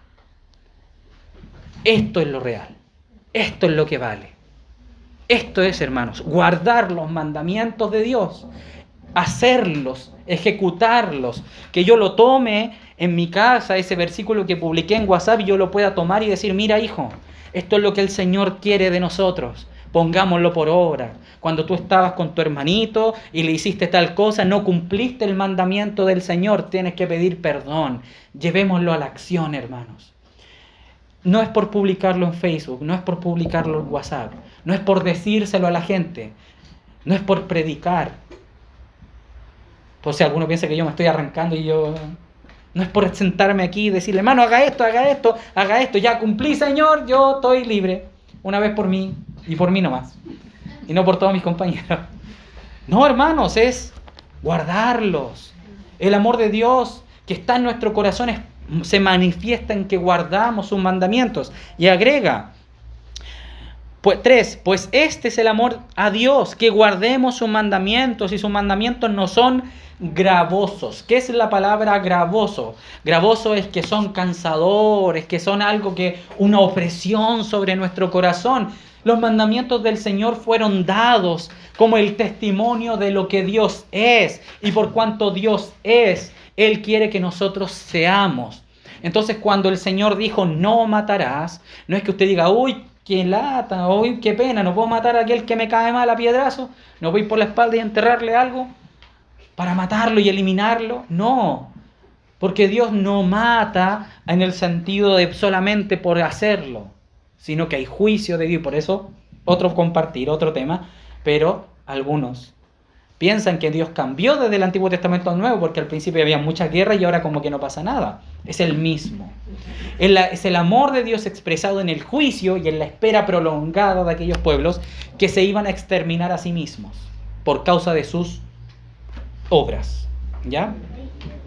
Esto es lo real, esto es lo que vale. Esto es, hermanos, guardar los mandamientos de Dios, hacerlos, ejecutarlos, que yo lo tome en mi casa, ese versículo que publiqué en WhatsApp, y yo lo pueda tomar y decir, mira hijo, esto es lo que el Señor quiere de nosotros, pongámoslo por obra. Cuando tú estabas con tu hermanito y le hiciste tal cosa, no cumpliste el mandamiento del Señor, tienes que pedir perdón. Llevémoslo a la acción, hermanos. No es por publicarlo en Facebook, no es por publicarlo en WhatsApp, no es por decírselo a la gente, no es por predicar. Por si alguno piensa que yo me estoy arrancando y yo... No es por sentarme aquí y decirle, hermano, haga esto, ya cumplí, Señor, yo estoy libre. Una vez por mí y por mí nomás. Y no por todos mis compañeros. No, hermanos, es guardarlos. El amor de Dios que está en nuestro corazón se manifiesta en que guardamos sus mandamientos. Y agrega, 3, pues este es el amor a Dios, que guardemos sus mandamientos, y sus mandamientos no son gravosos. ¿Qué es la palabra gravoso? Gravoso es que son cansadores, que son algo que, una opresión sobre nuestro corazón. Los mandamientos del Señor fueron dados como el testimonio de lo que Dios es, y por cuanto Dios es, Él quiere que nosotros seamos. Entonces, cuando el Señor dijo, no matarás, no es que usted diga, uy, qué lata, uy, qué pena, no puedo matar a aquel que me cae mal a piedrazo, no voy por la espalda y enterrarle algo para matarlo y eliminarlo. No, porque Dios no mata en el sentido de solamente por hacerlo, sino que hay juicio de Dios. Por eso, otro tema, pero algunos piensan que Dios cambió desde el Antiguo Testamento al Nuevo, porque al principio había muchas guerras y ahora como que no pasa nada. Es el mismo. Es el amor de Dios expresado en el juicio y en la espera prolongada de aquellos pueblos que se iban a exterminar a sí mismos por causa de sus obras. ¿Ya?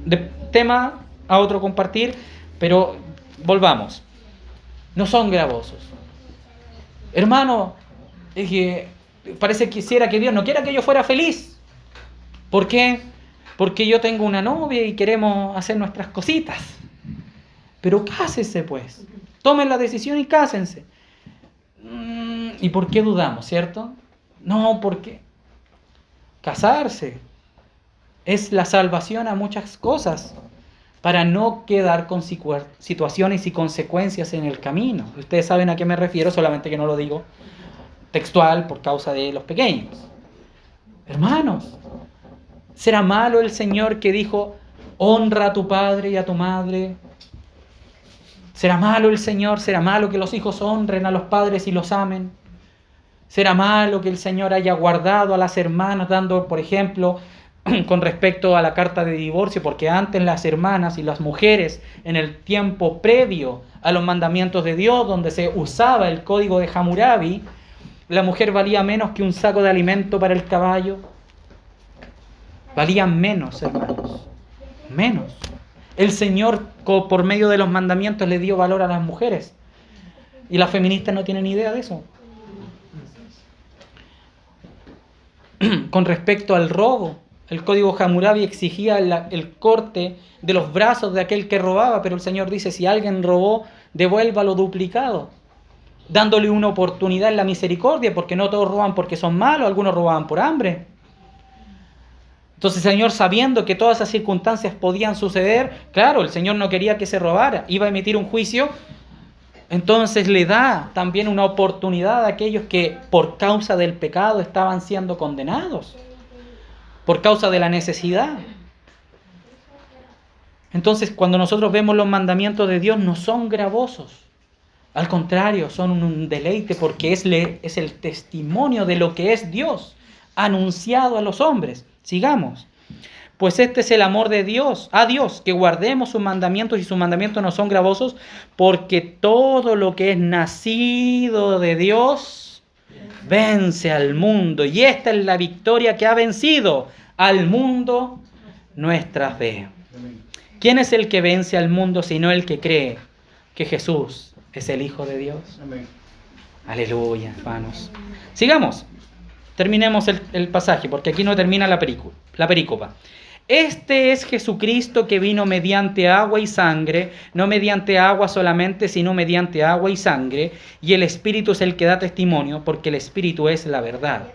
De tema a otro compartir, pero volvamos. No son gravosos. Hermano, es que parece que quisiera que Dios no quiera que yo fuera feliz. ¿Por qué? Porque yo tengo una novia y queremos hacer nuestras cositas. Pero cásese pues. Tomen la decisión y cásense. ¿Y por qué dudamos, cierto? No, porque casarse es la salvación a muchas cosas, para no quedar con situaciones y consecuencias en el camino. Ustedes saben a qué me refiero, solamente que no lo digo textual por causa de los pequeños. Hermanos, ¿será malo el Señor que dijo, honra a tu padre y a tu madre? ¿Será malo el Señor? ¿Será malo que los hijos honren a los padres y los amen? ¿Será malo que el Señor haya guardado a las hermanas, dando, por ejemplo, con respecto a la carta de divorcio? Porque antes las hermanas y las mujeres, en el tiempo previo a los mandamientos de Dios, donde se usaba el código de Hammurabi, la mujer valía menos que un saco de alimento para el caballo. Valían menos, hermanos. Menos. El Señor, por medio de los mandamientos, le dio valor a las mujeres. Y las feministas no tienen idea de eso. Con respecto al robo, el Código Hammurabi exigía el corte de los brazos de aquel que robaba, pero el Señor dice, si alguien robó, devuélvalo duplicado, dándole una oportunidad en la misericordia, porque no todos roban porque son malos, algunos robaban por hambre. Entonces el Señor, sabiendo que todas esas circunstancias podían suceder, claro, el Señor no quería que se robara, iba a emitir un juicio, entonces le da también una oportunidad a aquellos que por causa del pecado estaban siendo condenados, por causa de la necesidad. Entonces, cuando nosotros vemos los mandamientos de Dios, no son gravosos. Al contrario, son un deleite porque es el testimonio de lo que es Dios, anunciado a los hombres. Sigamos. Pues este es el amor de Dios, a Dios, que guardemos sus mandamientos, y sus mandamientos no son gravosos, porque todo lo que es nacido de Dios vence al mundo. Y esta es la victoria que ha vencido al mundo, nuestra fe. ¿Quién es el que vence al mundo sino el que cree que Jesús es el Hijo de Dios? Amén. Aleluya, hermanos. Sigamos. Terminemos el pasaje, porque aquí no termina la perícopa. Este es Jesucristo que vino mediante agua y sangre, no mediante agua solamente, sino mediante agua y sangre, y el Espíritu es el que da testimonio, porque el Espíritu es la verdad.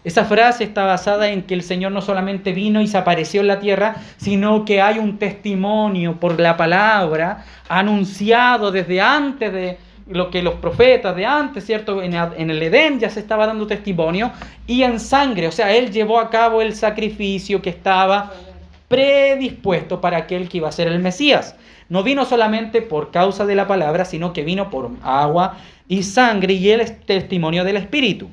Esa frase está basada en que el Señor no solamente vino y se apareció en la tierra, sino que hay un testimonio por la palabra anunciado desde antes de lo que los profetas de antes, ¿cierto? En el Edén ya se estaba dando testimonio, y en sangre, o sea, Él llevó a cabo el sacrificio que estaba predispuesto para aquel que iba a ser el Mesías. No vino solamente por causa de la palabra, sino que vino por agua y sangre, y Él es testimonio del Espíritu.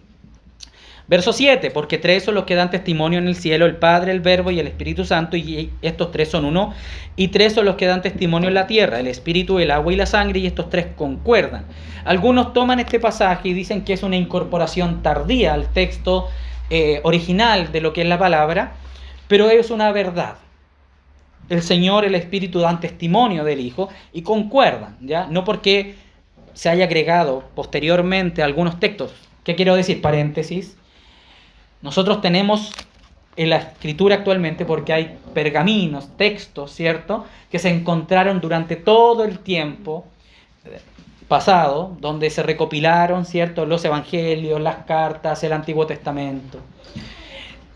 Verso 7, porque 3 son los que dan testimonio en el cielo, el Padre, el Verbo y el Espíritu Santo, y estos 3 son uno, y 3 son los que dan testimonio en la tierra, el Espíritu, el agua y la sangre, y estos 3 concuerdan. Algunos toman este pasaje y dicen que es una incorporación tardía al texto original de lo que es la palabra, pero es una verdad. El Señor, el Espíritu dan testimonio del Hijo y concuerdan, ¿ya? No porque se haya agregado posteriormente algunos textos. ¿Qué quiero decir? Paréntesis. Nosotros tenemos en la Escritura actualmente, porque hay pergaminos, textos, ¿cierto?, que se encontraron durante todo el tiempo pasado, donde se recopilaron, ¿cierto?, los evangelios, las cartas, el Antiguo Testamento.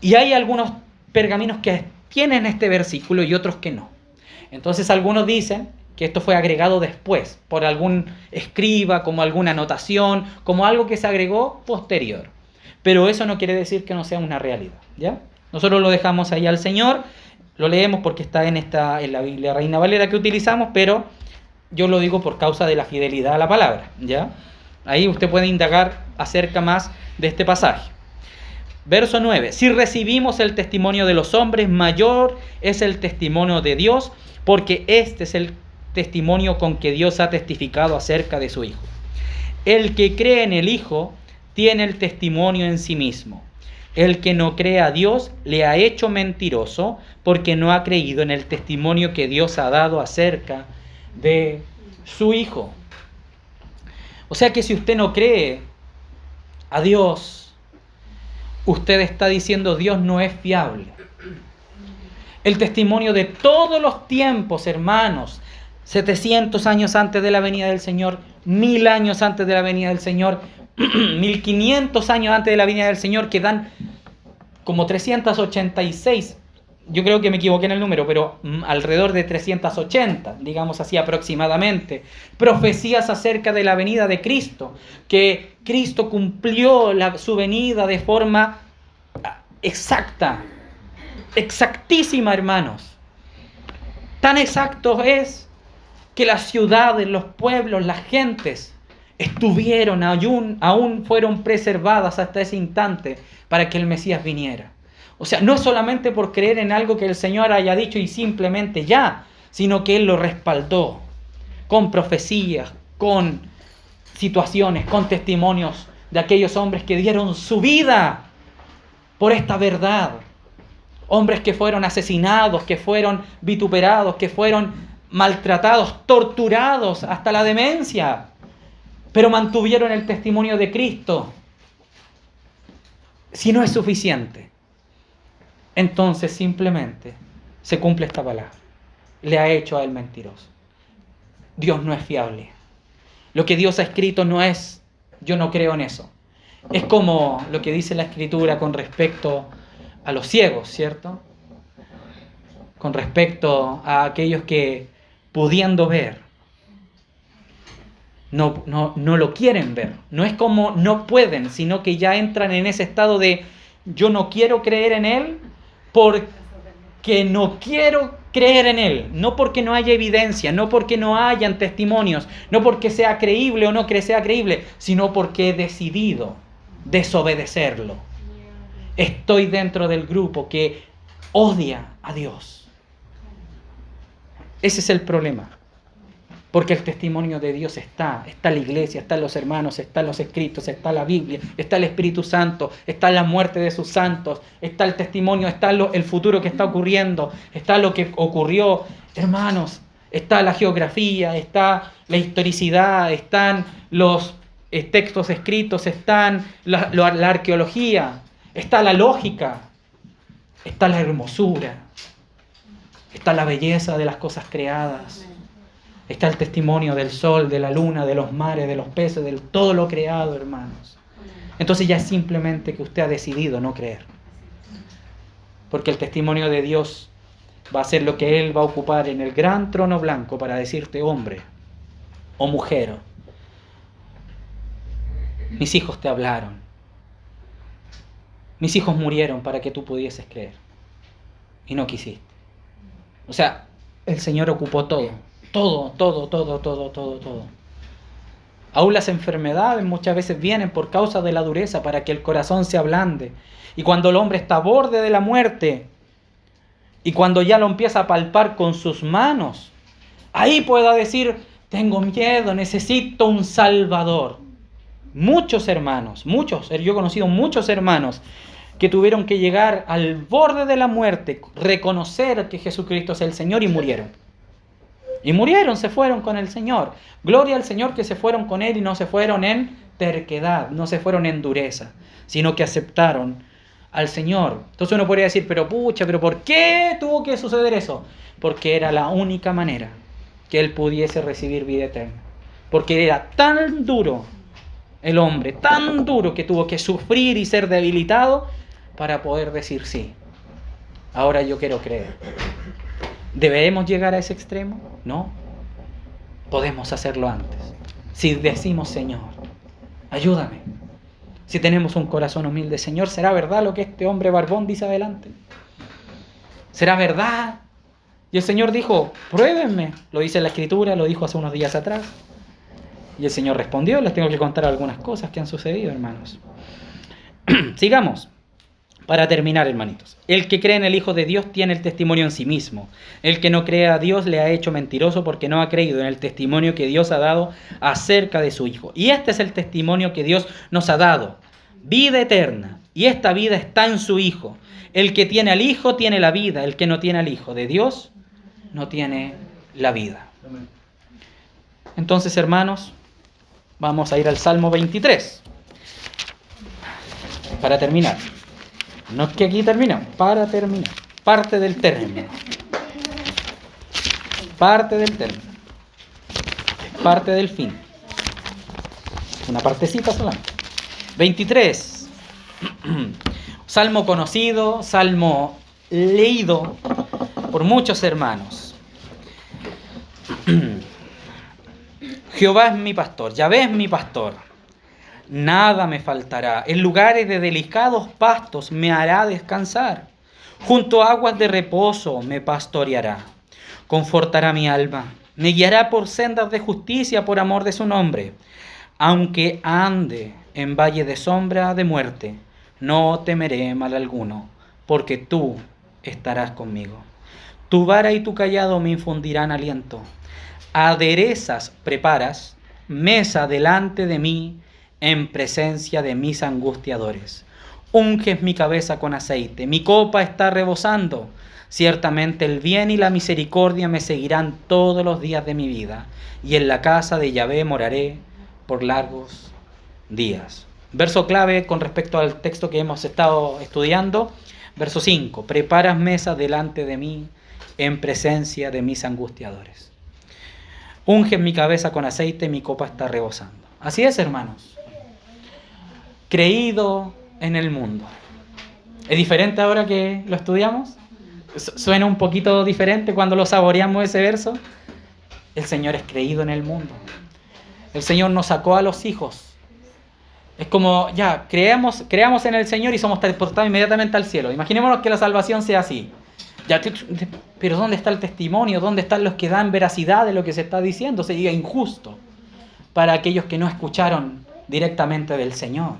Y hay algunos pergaminos que tienen este versículo y otros que no. Entonces algunos dicen que esto fue agregado después, por algún escriba, como alguna anotación, como algo que se agregó posterior. Pero eso no quiere decir que no sea una realidad, ¿ya? Nosotros lo dejamos ahí al Señor, lo leemos porque está en la Biblia Reina Valera que utilizamos, pero yo lo digo por causa de la fidelidad a la palabra, ¿ya? Ahí usted puede indagar acerca más de este pasaje. Verso 9. Si recibimos el testimonio de los hombres, mayor es el testimonio de Dios, porque este es el testimonio con que Dios ha testificado acerca de su Hijo. El que cree en el Hijo tiene el testimonio en sí mismo. El que no cree a Dios le ha hecho mentiroso, porque no ha creído en el testimonio que Dios ha dado acerca de su Hijo. O sea que si usted no cree a Dios, usted está diciendo Dios no es fiable. El testimonio de todos los tiempos, hermanos, 700 años antes de la venida del Señor, 1000 años antes de la venida del Señor, 1500 años antes de la venida del Señor, que dan como 386, yo creo que me equivoqué en el número, pero alrededor de 380, digamos así aproximadamente, profecías acerca de la venida de Cristo, que Cristo cumplió su venida de forma exacta, exactísima, hermanos. Tan exacto es que las ciudades, los pueblos, las gentes estuvieron, aún fueron preservadas hasta ese instante para que el Mesías viniera. O sea, no solamente por creer en algo que el Señor haya dicho y simplemente ya, sino que Él lo respaldó con profecías, con situaciones, con testimonios de aquellos hombres que dieron su vida por esta verdad. Hombres que fueron asesinados, que fueron vituperados, que fueron maltratados, torturados hasta la demencia, pero mantuvieron el testimonio de Cristo. Si no es suficiente, entonces simplemente se cumple esta palabra. Le ha hecho a él mentiroso. Dios no es fiable. Lo que Dios ha escrito no es, yo no creo en eso. Es como lo que dice la Escritura con respecto a los ciegos, ¿cierto? Con respecto a aquellos que, pudiendo ver, no lo quieren ver. No es como no pueden, sino que ya entran en ese estado de yo no quiero creer en Él porque no quiero creer en Él. No porque no haya evidencia, no porque no hayan testimonios, no porque sea creíble o no que sea creíble, sino porque he decidido desobedecerlo. Estoy dentro del grupo que odia a Dios. Ese es el problema. Porque el testimonio de Dios está la iglesia, están los hermanos, están los escritos, está la Biblia, está el Espíritu Santo, está la muerte de sus santos, está el testimonio, está el futuro que está ocurriendo, está lo que ocurrió. Hermanos, está la geografía, está la historicidad, están los textos escritos, están la arqueología, está la lógica, está la hermosura, está la belleza de las cosas creadas. Está el testimonio del sol, de la luna, de los mares, de los peces, de todo lo creado, hermanos. Entonces ya es simplemente que usted ha decidido no creer. Porque el testimonio de Dios va a ser lo que Él va a ocupar en el gran trono blanco para decirte, hombre o mujer, mis hijos te hablaron. Mis hijos murieron para que tú pudieses creer. Y no quisiste. O sea, el Señor ocupó todo. Todo. Aún las enfermedades muchas veces vienen por causa de la dureza para que el corazón se ablande. Y cuando el hombre está a borde de la muerte y cuando ya lo empieza a palpar con sus manos, ahí pueda decir, tengo miedo, necesito un Salvador. Muchos hermanos, yo he conocido muchos hermanos que tuvieron que llegar al borde de la muerte, reconocer que Jesucristo es el Señor y murieron. Y murieron, se fueron con el Señor. Gloria al Señor que se fueron con Él y no se fueron en terquedad, no se fueron en dureza, sino que aceptaron al Señor. Entonces uno podría decir, pero ¿por qué tuvo que suceder eso? Porque era la única manera que Él pudiese recibir vida eterna. Porque era tan duro el hombre, tan duro que tuvo que sufrir y ser debilitado para poder decir sí. Ahora yo quiero creer. ¿Debemos llegar a ese extremo? No. Podemos hacerlo antes. Si decimos, Señor, ayúdame. Si tenemos un corazón humilde, Señor, ¿será verdad lo que este hombre barbón dice adelante? ¿Será verdad? Y el Señor dijo, pruébenme. Lo dice en la Escritura, lo dijo hace unos días atrás. Y el Señor respondió. Les tengo que contar algunas cosas que han sucedido, hermanos. Sigamos. Para terminar, hermanitos, el que cree en el Hijo de Dios tiene el testimonio en sí mismo. El que no cree a Dios le ha hecho mentiroso porque no ha creído en el testimonio que Dios ha dado acerca de su Hijo. Y este es el testimonio que Dios nos ha dado, vida eterna. Y esta vida está en su Hijo. El que tiene al Hijo tiene la vida. El que no tiene al Hijo de Dios no tiene la vida. Entonces, hermanos, vamos a ir al Salmo 23. Para terminar. No es que aquí terminamos, para terminar. Parte del término. Parte del término. Parte del fin. Una partecita solamente. 23. Salmo conocido, salmo leído por muchos hermanos. Jehová es mi pastor, Yahvé es mi pastor. Nada me faltará. En lugares de delicados pastos me hará descansar. Junto a aguas de reposo me pastoreará. Confortará mi alma. Me guiará por sendas de justicia por amor de su nombre. Aunque ande en valle de sombra de muerte, no temeré mal alguno, porque tú estarás conmigo. Tu vara y tu cayado me infundirán aliento. Aderezas, preparas, mesa delante de mí, en presencia de mis angustiadores. Unges mi cabeza con aceite, mi copa está rebosando. Ciertamente el bien y la misericordia me seguirán todos los días de mi vida, y en la casa de Yahvé moraré por largos días. Verso clave con respecto al texto que hemos estado estudiando, verso 5. Preparas mesa delante de mí en presencia de mis angustiadores. Unges mi cabeza con aceite, mi copa está rebosando. Así es, hermanos. Creído en el mundo. ¿Es diferente ahora que lo estudiamos? ¿Suena un poquito diferente cuando lo saboreamos ese verso? El Señor es creído en el mundo. El Señor nos sacó a los hijos. Es como, ya, creamos en el Señor y somos transportados inmediatamente al cielo. Imaginémonos que la salvación sea así. Ya, pero ¿dónde está el testimonio? ¿Dónde están los que dan veracidad de lo que se está diciendo? Sería injusto para aquellos que no escucharon directamente del Señor.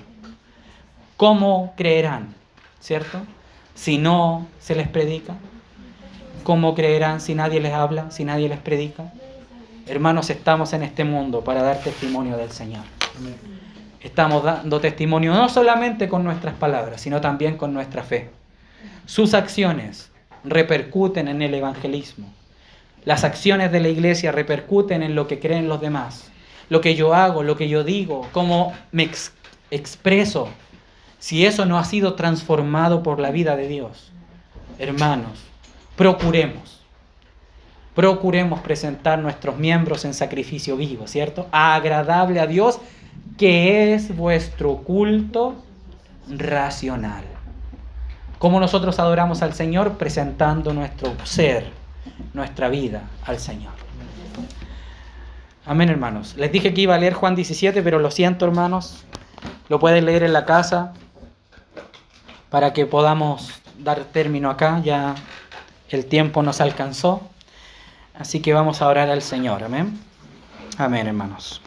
¿Cómo creerán? ¿Cierto? Si no se les predica. ¿Cómo creerán si nadie les habla, si nadie les predica? Hermanos, estamos en este mundo para dar testimonio del Señor. Estamos dando testimonio no solamente con nuestras palabras, sino también con nuestra fe. Sus acciones repercuten en el evangelismo. Las acciones de la iglesia repercuten en lo que creen los demás. Lo que yo hago, lo que yo digo, cómo me expreso. Si eso no ha sido transformado por la vida de Dios, hermanos, procuremos presentar nuestros miembros en sacrificio vivo, ¿cierto? Agradable a Dios, que es vuestro culto racional. ¿Cómo nosotros adoramos al Señor? Presentando nuestro ser, nuestra vida al Señor. Amén, hermanos. Les dije que iba a leer Juan 17, pero lo siento, hermanos. Lo pueden leer en la casa para que podamos dar término acá. Ya el tiempo nos alcanzó. Así que vamos a orar al Señor. Amén. Amén, hermanos.